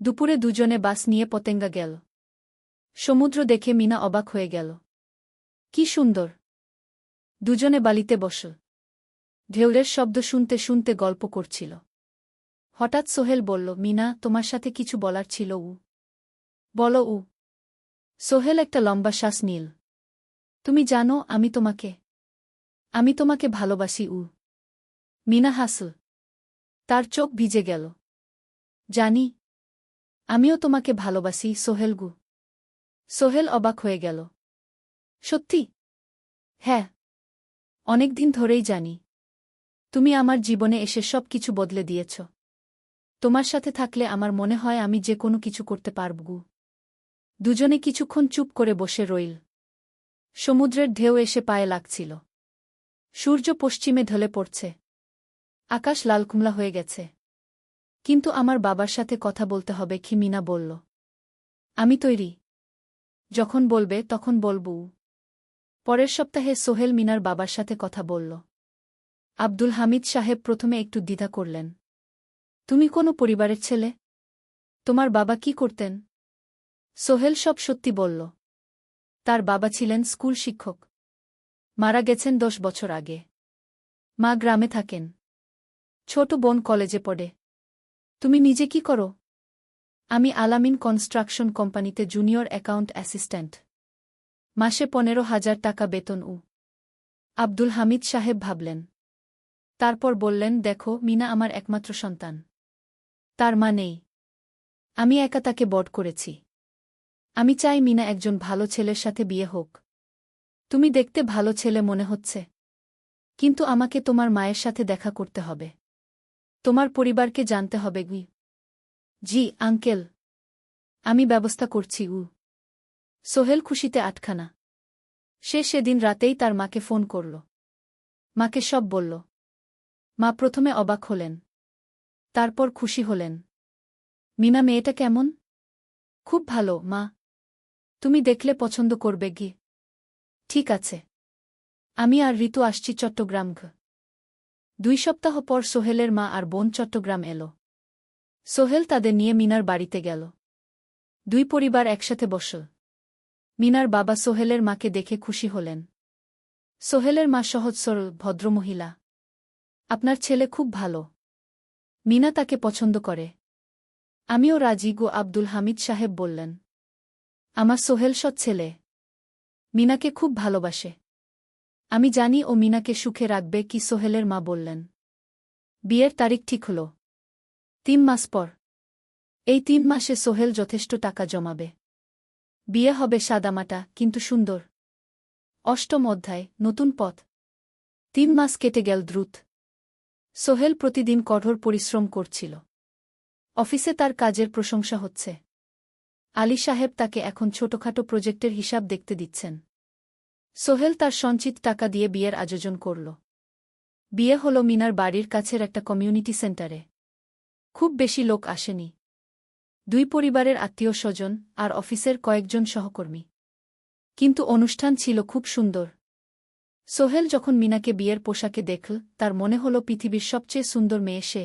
দুপুরে দুজনে বাস নিয়ে পতেঙ্গা গেল। সমুদ্র দেখে মিনা অবাক হয়ে গেল। কি সুন্দর! দুজনে বালিতে বসল। ঢেউয়ের শব্দ শুনতে শুনতে গল্প করছিল। হঠাৎ সোহেল বলল, মিনা, তোমার সাথে কিছু বলার ছিল। বলো। সোহেল একটা লম্বা শ্বাস নিল। তুমি জানো আমি তোমাকে ভালোবাসি। মিনা হাসল। তার চোখ ভিজে গেল। জানি। আমিও তোমাকে ভালোবাসি সোহেল। সোহেল অবাক হয়ে গেল। সত্যি? হ্যাঁ। অনেকদিন ধরেই জানি। তুমি আমার জীবনে এসে সব কিছু বদলে দিয়েছ। তোমার সাথে থাকলে আমার মনে হয় আমি যে কোনো কিছু করতে পারব। দুজনে কিছুক্ষণ চুপ করে বসে রইল। সমুদ্রের ঢেউ এসে পায়ে লাগছিল। সূর্য পশ্চিমে ঢলে পড়ছে। আকাশ লালকুমলা হয়ে গেছে। কিন্তু আমার বাবার সাথে কথা বলতে হবে কি? মিনা বলল। আমি তৈরি। যখন বলবে তখন বলব। পরের সপ্তাহে সোহেল মিনার বাবার সাথে কথা বলল। আব্দুল হামিদ সাহেব প্রথমে একটু দ্বিধা করলেন। তুমি কোনো পরিবারের ছেলে? তোমার বাবা কি করতেন? সোহেল সব সত্যি বলল। তার বাবা ছিলেন স্কুল শিক্ষক। মারা গেছেন 10 বছর আগে। মা গ্রামে থাকেন। ছোট বোন কলেজে পড়ে। তুমি নিজে কি করো? আমি আলামিন কনস্ট্রাকশন কোম্পানিতে জুনিয়র অ্যাকাউন্ট অ্যাসিস্ট্যান্ট। মাসে 15,000 টাকা বেতন। আব্দুল হামিদ সাহেব ভাবলেন। তারপর বললেন, দেখো মিনা আমার একমাত্র সন্তান। তার মা নেই। আমি একা তাকে বড় করেছি। আমি চাই মিনা একজন ভালো ছেলের সাথে বিয়ে হোক। তুমি দেখতে ভালো ছেলে মনে হচ্ছে। কিন্তু আমাকে তোমার মায়ের সাথে দেখা করতে হবে। তোমার পরিবারকে জানতে হবে। জি আঙ্কেল। আমি ব্যবস্থা করছি। সোহেল খুশিতে আটখানা। সে সেদিন রাতেই তার মাকে ফোন করল। মাকে সব বলল। মা প্রথমে অবাক হলেন। তারপর খুশি হলেন। মিনা মেয়েটা কেমন? খুব ভালো মা। তুমি দেখলে পছন্দ করবে। ঠিক আছে। আমি আর ঋতু আসছি চট্টগ্রাম। 2 সপ্তাহ পর সোহেলের মা আর বোন চট্টগ্রাম এলো। সোহেল তাদের নিয়ে মিনার বাড়িতে গেল। 2 পরিবার একসাথে বসল। মিনার বাবা সোহেলের মাকে দেখে খুশি হলেন। সোহেলের মা সহজ সরল ভদ্রমহিলা। আপনার ছেলে খুব ভালো। মিনা তাকে পছন্দ করে। আমিও রাজি। আব্দুল হামিদ সাহেব বললেন। আমার সোহেল সৎ ছেলে। মিনাকে খুব ভালোবাসে। আমি জানি ও মিনাকে সুখে রাখবে। কি সোহেলের মা বললেন। বিয়ের তারিখ ঠিক হল। 3 মাস পর। এই 3 মাসে সোহেল যথেষ্ট টাকা জমাবে। বিয়ে হবে সাদামাটা কিন্তু সুন্দর। 8ম অধ্যায়, নতুন পথ। 3 মাস কেটে গেল দ্রুত। সোহেল প্রতিদিন কঠোর পরিশ্রম করছিল। অফিসে তার কাজের প্রশংসা হচ্ছে। আলী সাহেব তাকে এখন ছোটখাটো প্রজেক্টের হিসাব দেখতে দিচ্ছেন। সোহেল তার সঞ্চিত টাকা দিয়ে বিয়ের আয়োজন করল। বিয়ে হল মিনার বাড়ির কাছের একটা কমিউনিটি সেন্টারে। খুব বেশি লোক আসেনি। 2 পরিবারের আত্মীয় স্বজন আর অফিসের কয়েকজন সহকর্মী। কিন্তু অনুষ্ঠান ছিল খুব সুন্দর। সোহেল যখন মিনাকে বিয়ের পোশাকে দেখল, তার মনে হল পৃথিবীর সবচেয়ে সুন্দর মেয়ে সে।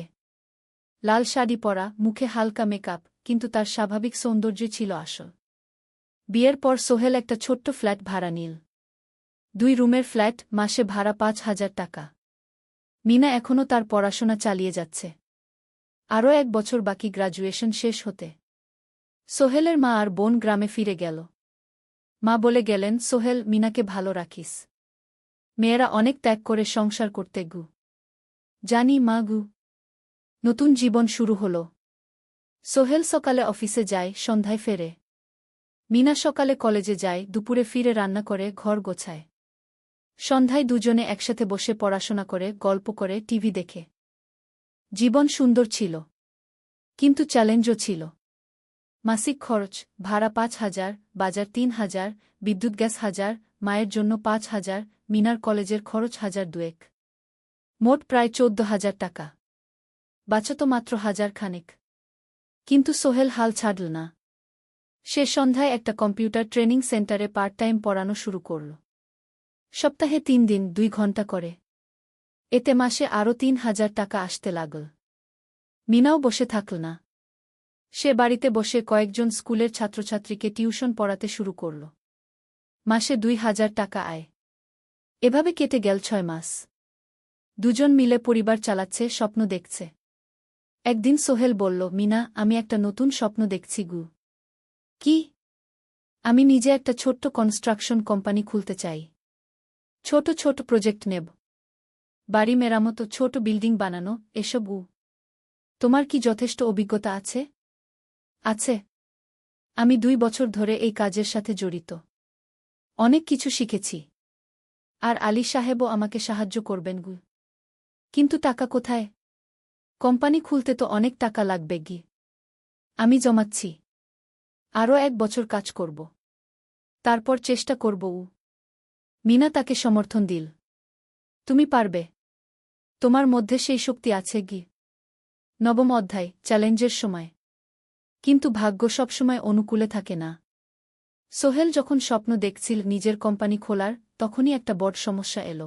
লাল শাড়ি পরা, মুখে হালকা মেকআপ, কিন্তু তার স্বাভাবিক সৌন্দর্য ছিল আসল। বিয়ের পর সোহেল একটা ছোট্ট ফ্ল্যাট ভাড়া নিল। 2 রুমের ফ্ল্যাট, মাসে ভাড়া 5,000 টাকা। মিনা এখনও তার পড়াশোনা চালিয়ে যাচ্ছে। আরও 1 বছর বাকি গ্র্যাজুয়েশন শেষ হতে। সোহেলের মা আর বোন গ্রামে ফিরে গেল। মা বলে গেলেন, সোহেল, মিনাকে ভালো রাখিস। মেয়েরা অনেক ত্যাগ করে সংসার করতে। জানি মা। নতুন জীবন শুরু হল। সোহেল সকালে অফিসে যায়, সন্ধ্যায় ফেরে। মিনা সকালে কলেজে যায়, দুপুরে ফিরে রান্না করে, ঘর গোছায়। সন্ধ্যায় দুজনে একসাথে বসে পড়াশোনা করে, গল্প করে, টিভি দেখে। জীবন সুন্দর ছিল। কিন্তু চ্যালেঞ্জও ছিল। মাসিক খরচ, ভাড়া ৫,০০০, বাজার ৩,০০০, বিদ্যুৎ গ্যাস ১,০০০, মায়ের জন্য ৫,০০০, মিনার কলেজের খরচ ১,০০০-২,১। মোট প্রায় ১৪,০০০ টাকা। বাঁচত মাত্র ১,০০০ খানেক। কিন্তু সোহেল হাল ছাড়ল না। সে সন্ধ্যায় একটা কম্পিউটার ট্রেনিং সেন্টারে পার্ট টাইম পড়ানো শুরু করল। সপ্তাহে ৩ দিন ২ ঘণ্টা করে। এতে মাসে আরও ৩,০০০ টাকা আসতে লাগল। মিনাও বসে থাকল না। সে বাড়িতে বসে কয়েকজন স্কুলের ছাত্রছাত্রীকে টিউশন পড়াতে শুরু করল। মাসে ২,০০০ টাকা আয়। এভাবে কেটে গেল ৬ মাস। দুজন মিলে পরিবার চালাচ্ছে, স্বপ্ন দেখছে। একদিন সোহেল বলল, মিনা, আমি একটা নতুন স্বপ্ন দেখছি গু। কি? আমি নিজে একটা ছোট্ট কনস্ট্রাকশন কোম্পানি খুলতে চাই। ছোট ছোট প্রজেক্ট নেব। বাড়ি মেরামত, ছোট বিল্ডিং বানানো, এসব। তোমার কি যথেষ্ট অভিজ্ঞতা আছে? আছে। আমি ২ বছর ধরে এই কাজের সাথে জড়িত। অনেক কিছু শিখেছি। আর আলী সাহেবও আমাকে সাহায্য করবেন গু। কিন্তু টাকা কোথায়? কোম্পানি খুলতে তো অনেক টাকা লাগবে গি। আমি জমাচ্ছি। আরও ১ বছর কাজ করব। তারপর চেষ্টা করব। মিনা তাকে সমর্থন দিল। তুমি পারবে। তোমার মধ্যে সেই শক্তি আছে গি। নবম অধ্যায়, চ্যালেঞ্জের সময়। কিন্তু ভাগ্য সবসময় অনুকূলে থাকে না। সোহেল যখন স্বপ্ন দেখছিল নিজের কোম্পানি খোলার, তখনই একটা বড় সমস্যা এল।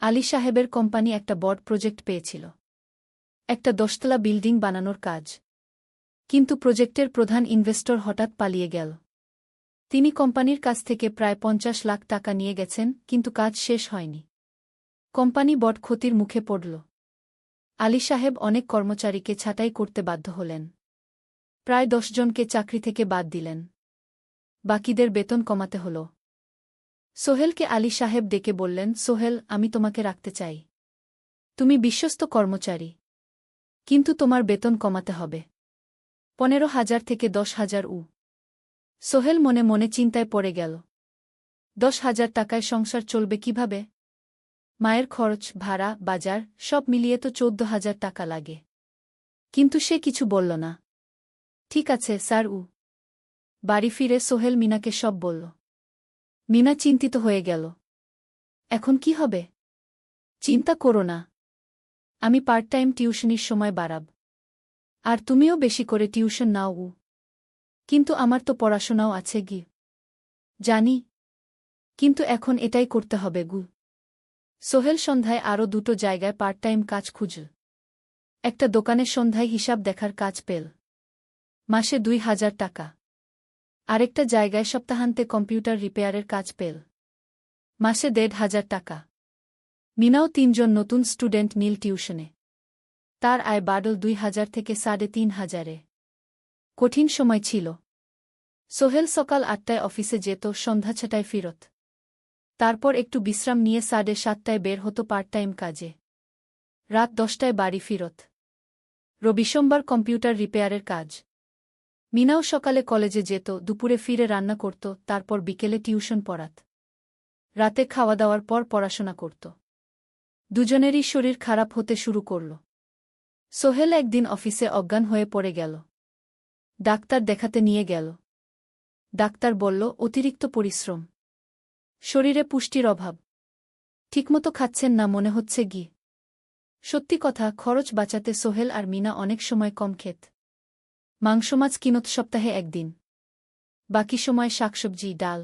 আলী সাহেবের কোম্পানি একটা বড় প্রজেক্ট পেয়েছিল। একটা ১০তলা বিল্ডিং বানানোর কাজ। কিন্তু প্রজেক্টের প্রধান ইনভেস্টর হঠাৎ পালিয়ে গেল। তিনি কোম্পানির কাছ থেকে প্রায় ৫০ লাখ টাকা নিয়ে গেছেন, কিন্তু কাজ শেষ হয়নি। কোম্পানি বড় ক্ষতির মুখে পড়ল। আলী সাহেব অনেক কর্মচারীকে ছাঁটাই করতে বাধ্য হলেন। প্রায় ১০ জনকে চাকরি থেকে বাদ দিলেন। বাকিদের বেতন কমাতে হল। সোহেলকে আলী সাহেব ডেকে বললেন, সোহেল, আমি তোমাকে রাখতে চাই। তুমি বিশ্বস্ত কর্মচারী। কিন্তু তোমার বেতন কমাতে হবে। ১৫,০০০ থেকে ১০,০০০। সোহেল মনে মনে চিন্তায় পড়ে গেল। ১০,০০০ টাকায় সংসার চলবে কিভাবে? মায়ের খরচ, ভাড়া, বাজার সব মিলিয়ে তো ১৪,০০০ টাকা লাগে। কিন্তু সে কিছু বলল না। ঠিক আছে স্যার। বাড়ি ফিরে সোহেল মিনাকে সব বলল। মিনা চিন্তিত হয়ে গেল। এখন কি হবে? চিন্তা করো না। আমি পার্ট টাইম টিউশনির সময় বাড়াব। আর তুমিও বেশি করে টিউশন নাও। কিন্তু আমার তো পড়াশোনাও আছে গি। জানি। কিন্তু এখন এটাই করতে হবে গু। সোহেল সন্ধ্যায় আরও ২টো জায়গায় পার্ট টাইম কাজ খুঁজল। একটা দোকানের সন্ধ্যায় হিসাব দেখার কাজ পেল। মাসে ২,০০০ টাকা। আরেকটা জায়গায় সপ্তাহান্তে কম্পিউটার রিপেয়ারের কাজ পেল। মাসে ১,৫০০ টাকা। মিনাও ৩ জন নতুন স্টুডেন্ট নিল টিউশনে। তার আয় বাড়ল ২,০০০ থেকে ৩,৫০০। কঠিন সময় ছিল। সোহেল সকাল ৮টায় অফিসে যেত, সন্ধ্যা ৬টায় ফিরত। তারপর একটু বিশ্রাম নিয়ে ৭:৩০ বের হতো পার্ট টাইম কাজে। রাত ১০টায় বাড়ি ফিরত। রবি সোমবার কম্পিউটার রিপেয়ারের কাজ। মিনাও সকালে কলেজে যেত, দুপুরে ফিরে রান্না করত, তারপর বিকেলে টিউশন পড়াত। রাতে খাওয়া দাওয়ার পর পড়াশোনা করত। দুজনেরই শরীর খারাপ হতে শুরু করল। সোহেল একদিন অফিসে অজ্ঞান হয়ে পড়ে গেল। ডাক্তার দেখাতে নিয়ে গেল। ডাক্তার বলল, অতিরিক্ত পরিশ্রম। শরীরে পুষ্টির অভাব। ঠিকমতো খাচ্ছেন না মনে হচ্ছে গি। সত্যি কথা, খরচ বাঁচাতে সোহেল আর মিনা অনেক সময় কম খেত। মাংস মাছ কিনত সপ্তাহে ১ দিন। বাকি সময় শাকসবজি, ডাল।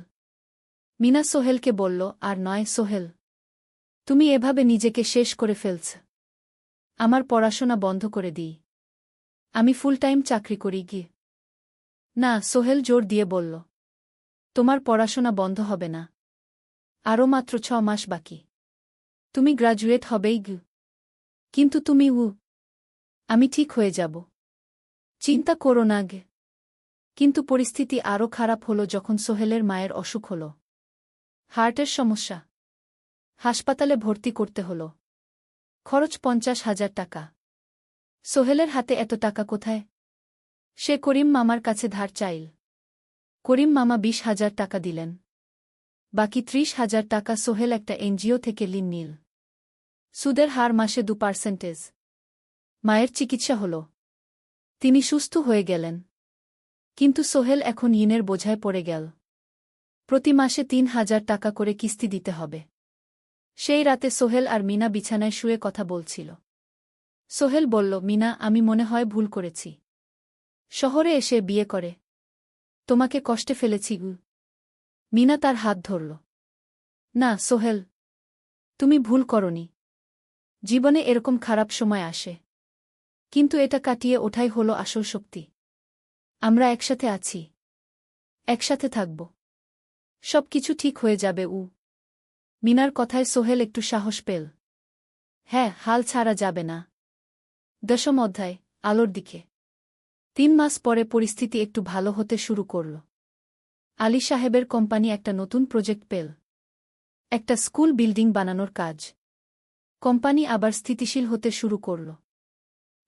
মিনা সোহেলকে বলল, আর নয় সোহেল। তুমি এভাবে নিজেকে শেষ করে ফেলছ। আমার পড়াশোনা বন্ধ করে দিই। আমি ফুল টাইম চাকরি করি গি। না, সোহেল জোর দিয়ে বলল। তোমার পড়াশোনা বন্ধ হবে না। আরও মাত্র ৬ মাস বাকি। তুমি গ্রাজুয়েট হবেই গি। কিন্তু তুমি। আমি ঠিক হয়ে যাব। চিন্তা করো না গে। কিন্তু পরিস্থিতি আরও খারাপ হল যখন সোহেলের মায়ের অসুখ হল। হার্টের সমস্যা। হাসপাতালে ভর্তি করতে হল। খরচ ৫০,০০০ টাকা। সোহেলের হাতে এত টাকা কোথায়? সে করিম মামার কাছে ধার চাইল। করিম মামা 20,000 টাকা দিলেন। বাকি 30,000 টাকা সোহেল একটা এনজিও থেকে ঋণ নিল। সুদের হার মাসে 2%। মায়ের চিকিৎসা হল। তিনি সুস্থ হয়ে গেলেন। কিন্তু সোহেল এখন ঋণের বোঝায় পড়ে গেল। প্রতি মাসে 3,000 টাকা করে কিস্তি দিতে হবে। সেই রাতে সোহেল আর মিনা বিছানায় শুয়ে কথা বলছিল। সোহেল বলল, মিনা, আমি মনে হয় ভুল করেছি। শহরে এসে বিয়ে করে তোমাকে কষ্টে ফেলেছি গু। মিনা তার হাত ধরল। না সোহেল, তুমি ভুল করনি। জীবনে এরকম খারাপ সময় আসে, কিন্তু এটা কাটিয়ে ওঠাই হলো আসল শক্তি। আমরা একসাথে আছি, একসাথে থাকব। সব কিছু ঠিক হয়ে যাবে। মিনার কথায় সোহেল একটু সাহস পেল। হ্যাঁ, হাল ছাড়া যাবে না। 10ম অধ্যায়, আলোর দিকে। 3 মাস পরে পরিস্থিতি একটু ভালো হতে শুরু করল। আলী সাহেবের কোম্পানি একটা নতুন প্রজেক্ট পেল। একটা স্কুল বিল্ডিং বানানোর কাজ। কোম্পানি আবার স্থিতিশীল হতে শুরু করল।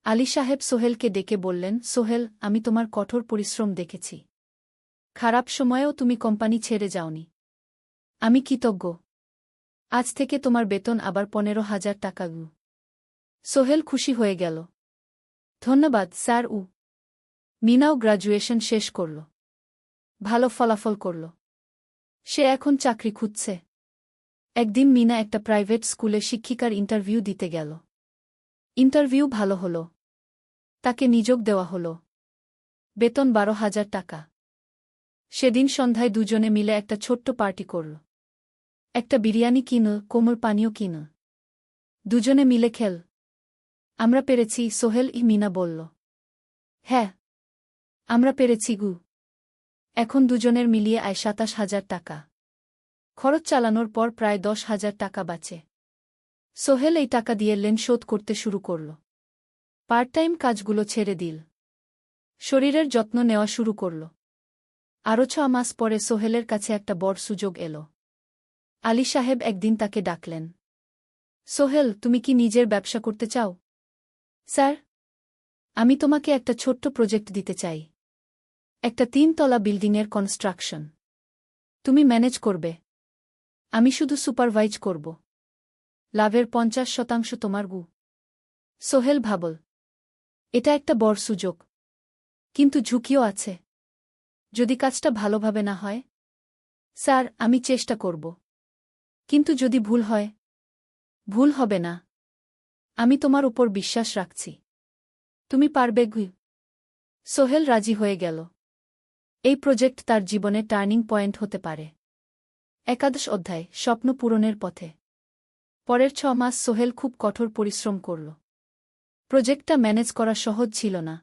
আলী সাহেব সোহেলকে ডেকে বললেন, সোহেল, আমি তোমার কঠোর পরিশ্রম দেখেছি। খারাপ সময়েও তুমি কোম্পানি ছেড়ে যাওনি। আমি কৃতজ্ঞ। আজ থেকে তোমার বেতন আবার 15,000 টাকা। সোহেল খুশি হয়ে গেল। ধন্যবাদ স্যার। মিনাও গ্র্যাজুয়েশন শেষ করল। ভালো ফলাফল করল। সে এখন চাকরি খুঁজছে। একদিন মিনা একটা প্রাইভেট স্কুলে শিক্ষিকার ইন্টারভিউ দিতে গেল। ইন্টারভিউ ভালো হল। তাকে নিযোগ দেওয়া হল। বেতন 12,000 টাকা। সেদিন সন্ধ্যায় দুজনে মিলে একটা ছোট্ট পার্টি করল। একটা বিরিয়ানি কিনল, কোমল পানীয় কিনল। দুজনে মিলে খেল। আমরা পেরেছি সোহেল, মিনা বলল। হ্যাঁ, আমরা পেরেছি গু। এখন দুজনের মিলিয়ে আয় 27,000 টাকা। খরচ চালানোর পর প্রায় 10,000 টাকা বাঁচে। সোহেল এই টাকা দিয়ে লেন শোধ করতে শুরু করল। পার্ট টাইম কাজগুলো ছেড়ে দিল। শরীরের যত্ন নেওয়া শুরু করল। আরও 6 মাস পরে সোহেলের কাছে একটা বড় সুযোগ এল। আলী সাহেব একদিন তাকে ডাকলেন। সোহেল, তুমি কি নিজের ব্যবসা করতে চাও? স্যার, আমি তোমাকে একটা ছোট্ট প্রজেক্ট দিতে চাই। একটা 3 তলা বিল্ডিংয়ের কনস্ট্রাকশন। তুমি ম্যানেজ করবে, আমি শুধু সুপারভাইজ করব। লাভের 50% তোমার গু। সোহেল ভাবল, এটা একটা বড় সুযোগ, কিন্তু ঝুঁকিও আছে। যদি কাজটা ভালোভাবে না হয়? স্যার, আমি চেষ্টা করব। কিন্তু যদি ভুল হয়? ভুল হবে না। আমি তোমার উপর বিশ্বাস রাখছি। তুমি পারবে গু। সোহেল রাজি হয়ে গেল। এই প্রজেক্ট তার জীবনে টার্নিং পয়েন্ট হতে পারে। 11 অধ্যায়, স্বপ্ন পূরণের পথে। পরের 6 মাস সোহেল খুব কঠোর পরিশ্রম করল। প্রজেক্টটা ম্যানেজ করা সহজ ছিল না।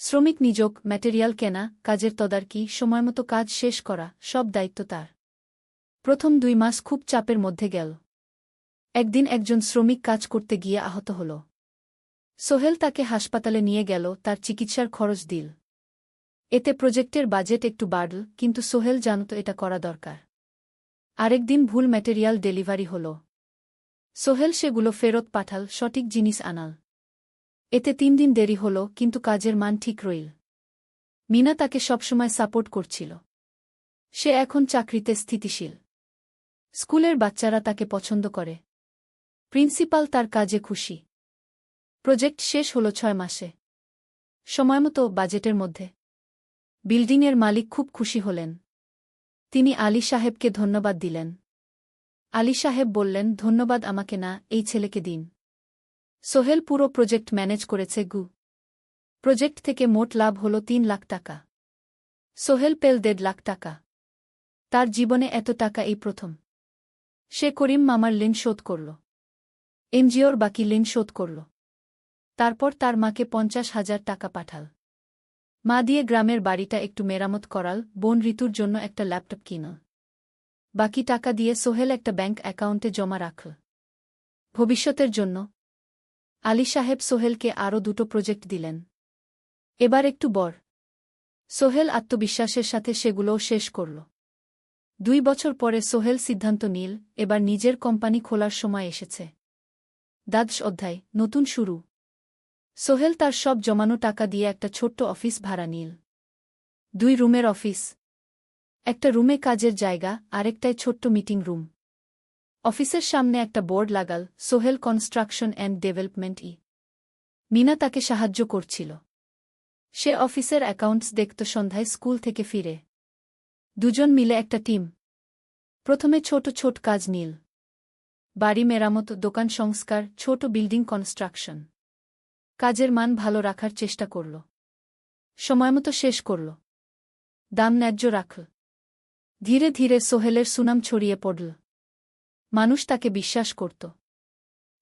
শ্রমিক নিযোগ, ম্যাটেরিয়াল কেনা, কাজের তদারকি, সময়মতো কাজ শেষ করা, সব দায়িত্ব তার। প্রথম 2 মাস খুব চাপের মধ্যে গেল। একদিন একজন শ্রমিক কাজ করতে গিয়ে আহত হল। সোহেল তাকে হাসপাতালে নিয়ে গেল, তার চিকিৎসার খরচ দিল। এতে প্রজেক্টের বাজেট একটু বাড়ল, কিন্তু সোহেল জানত এটা করা দরকার। আরেকদিন ভুল ম্যাটেরিয়াল ডেলিভারি হল। সোহেল সেগুলো ফেরত পাঠাল, সঠিক জিনিস আনাল। এতে 3 দিন দেরি হল, কিন্তু কাজের মান ঠিক রইল। মিনা তাকে সবসময় সাপোর্ট করছিল। সে এখন চাকরিতে স্থিতিশীল। স্কুলের বাচ্চারা তাকে পছন্দ করে। প্রিন্সিপাল তার কাজে খুশি। প্রজেক্ট শেষ হল 6 মাসে। সময়মতো, বাজেটের মধ্যে। বিল্ডিংয়ের মালিক খুব খুশি হলেন। তিনি আলী সাহেবকে ধন্যবাদ দিলেন। আলী সাহেব বললেন, ধন্যবাদ আমাকে না, এই ছেলেকে দিন। সোহেল পুরো প্রজেক্ট ম্যানেজ করেছে গু। প্রজেক্ট থেকে মোট লাভ হল 3 লাখ টাকা। সোহেল পেল 1.5 লাখ টাকা। তার জীবনে এত টাকা এই প্রথম। সে করিম মামার ঋণ শোধ করল। এনজিওর বাকি ঋণ শোধ করল। তারপর তার মাকে 50,000 টাকা পাঠাল। মা দিয়ে গ্রামের বাড়িটা একটু মেরামত করাল, বোন ঋতুর জন্য একটা ল্যাপটপ কিনল। বাকি টাকা দিয়ে সোহেল একটা ব্যাংক অ্যাকাউন্টে জমা রাখল ভবিষ্যতের জন্য। আলী সাহেব সোহেলকে আরও 2টো প্রজেক্ট দিলেন। এবার একটু বড়। সোহেল আত্মবিশ্বাসের সাথে সেগুলোও শেষ করল। 2 বছর পরে সোহেল সিদ্ধান্ত নিল, এবার নিজের কোম্পানি খোলার সময় এসেছে। 10 অধ্যায়, নতুন শুরু। সোহেল তার সব জমানো টাকা দিয়ে একটা ছোট্ট অফিস ভাড়া নিল। 2 রুমের অফিস। একটা রুমে কাজের জায়গা, আরেকটায় ছোট্ট মিটিং রুম। অফিসের সামনে একটা বোর্ড লাগাল, Sohel construction and development. Mina তাকে সাহায্য করছিল। সে অফিসের অ্যাকাউন্টস দেখত সন্ধ্যায় স্কুল থেকে ফিরে। দুজন মিলে একটা টিম। প্রথমে ছোট ছোট কাজ নীল। বাড়ি মেরামত, দোকান সংস্কার, ছোট বিল্ডিং কনস্ট্রাকশন। কাজের মান ভালো রাখার চেষ্টা করল। সময়মতো শেষ করল। দাম ন্যায্য রাখল। ধীরে ধীরে সোহেলের সুনাম ছড়িয়ে পড়ল। মানুষ তাকে বিশ্বাস করত।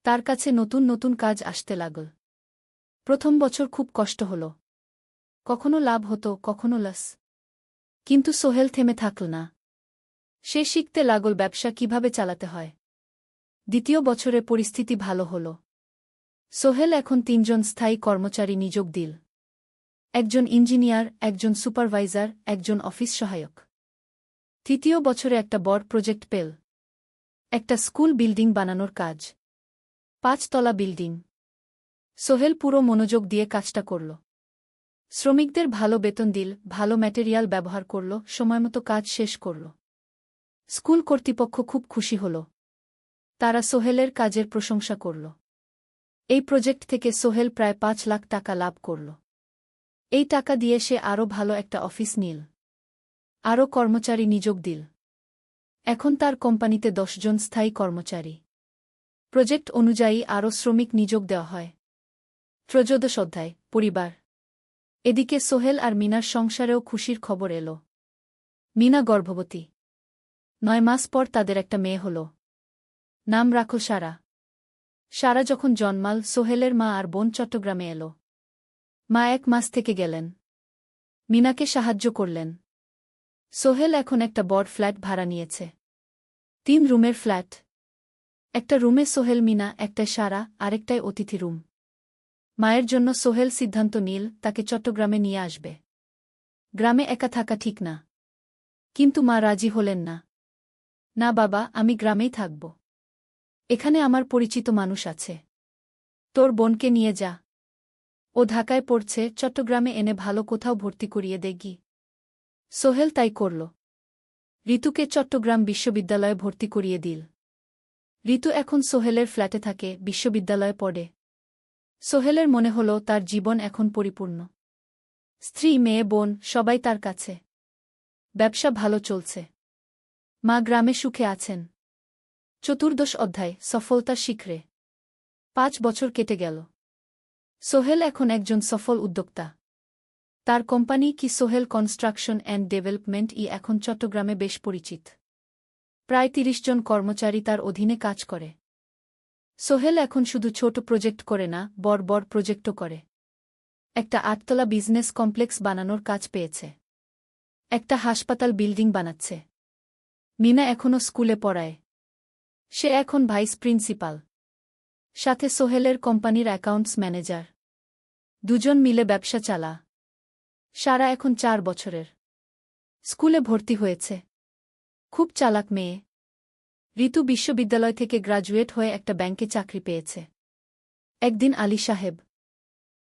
তার কাছে নতুন নতুন কাজ আসতে লাগল। প্রথম বছর খুব কষ্ট হল। কখনো লাভ হতো, কখনো লস। কিন্তু সোহেল থেমে থাকল না। সে শিখতে লাগল ব্যবসা কিভাবে চালাতে হয়। দ্বিতীয় বছরে পরিস্থিতি ভালো হল। সোহেল এখন ৩ জন স্থায়ী কর্মচারী নিযোগ দিল। একজন ইঞ্জিনিয়ার, একজন সুপারভাইজার, একজন অফিস সহায়ক। তৃতীয় বছরে একটা বড় প্রজেক্ট পেল। একটা স্কুল বিল্ডিং বানানোর কাজ। ৫ তলা বিল্ডিং। সোহেল পুরো মনোযোগ দিয়ে কাজটা করল। শ্রমিকদের ভালো বেতন দিল, ভালো ম্যাটেরিয়াল ব্যবহার করল, সময়মতো কাজ শেষ করল। স্কুল কর্তৃপক্ষ খুব খুশি হল। তারা সোহেলের কাজের প্রশংসা করল। এই প্রজেক্ট থেকে সোহেল প্রায় ৫ লাখ টাকা লাভ করল। এই টাকা দিয়ে সে আরও ভালো একটা অফিস নিল। আরও কর্মচারী নিযোগ দিল। এখন তার কোম্পানিতে ১০ জন স্থায়ী কর্মচারী। প্রজেক্ট অনুযায়ী আরও শ্রমিক নিযোগ দেওয়া হয়। ত্রয়োদশ অধ্যায়, পরিবার। এদিকে সোহেল আর মিনার সংসারেও খুশির খবর এল। মিনা গর্ভবতী। ৯ মাস পর তাদের একটা মেয়ে হল। নাম রাখল সারা। সারা যখন জন্মাল, সোহেলের মা আর বোন চট্টগ্রামে এল। মা ১ মাস থেকে গেলেন। মিনাকে সাহায্য করলেন। সোহেল এখন একটা বড় ফ্ল্যাট ভাড়া নিয়েছে। ৩ রুমের ফ্ল্যাট। একটা রুমে সোহেল, মিনা, একটায় সারা, আরেকটায় অতিথি রুম। মায়ের জন্য সোহেল সিদ্ধান্ত নিল তাকে চট্টগ্রামে নিয়ে আসবে। গ্রামে একা থাকা ঠিক না। কিন্তু মা রাজি হলেন না। না বাবা, আমি গ্রামেই থাকব। এখানে আমার পরিচিত মানুষ আছে। তোর বোনকে নিয়ে যা। ও ঢাকায় পড়ছে, চট্টগ্রামে এনে ভালো কোথাও ভর্তি করিয়ে দেগি। সোহেল তাই করল। ঋতুকে চট্টগ্রাম বিশ্ববিদ্যালয়ে ভর্তি করিয়ে দিল। ঋতু এখন সোহেলের ফ্ল্যাটে থাকে, বিশ্ববিদ্যালয়ে পড়ে। সোহেলের মনে হল তার জীবন এখন পরিপূর্ণ। স্ত্রী, মেয়ে, বোন সবাই তার কাছে। ব্যবসা ভালো চলছে। মা গ্রামে সুখে আছেন। চতুর্দশ অধ্যায়, সফলতার শিখরে। ৫ বছর কেটে গেল। সোহেল এখন একজন সফল উদ্যোক্তা। তার কোম্পানি কি সোহেল কনস্ট্রাকশন অ্যান্ড ডেভেলপমেন্ট এখন চট্টগ্রামে বেশ পরিচিত। প্রায় ৩০ জন কর্মচারী তার অধীনে কাজ করে। সোহেল এখন শুধু ছোট প্রজেক্ট করে না, বড় বড় প্রজেক্টও করে। একটা ৮ তলা বিজনেস কমপ্লেক্স বানানোর কাজ পেয়েছে। একটা হাসপাতাল বিল্ডিং বানাচ্ছে। মিনা এখনও স্কুলে পড়ায়। সে এখন ভাইস প্রিন্সিপাল। সাথে সোহেলের কোম্পানির অ্যাকাউন্টস ম্যানেজার। দুজন মিলে ব্যবসা চালা। সারা এখন ৪ বছরের। স্কুলে ভর্তি হয়েছে। খুব চালাক মেয়ে। ঋতু বিশ্ববিদ্যালয় থেকে গ্রাজুয়েট হয়ে একটা ব্যাংকে চাকরি পেয়েছে। একদিন আলী সাহেব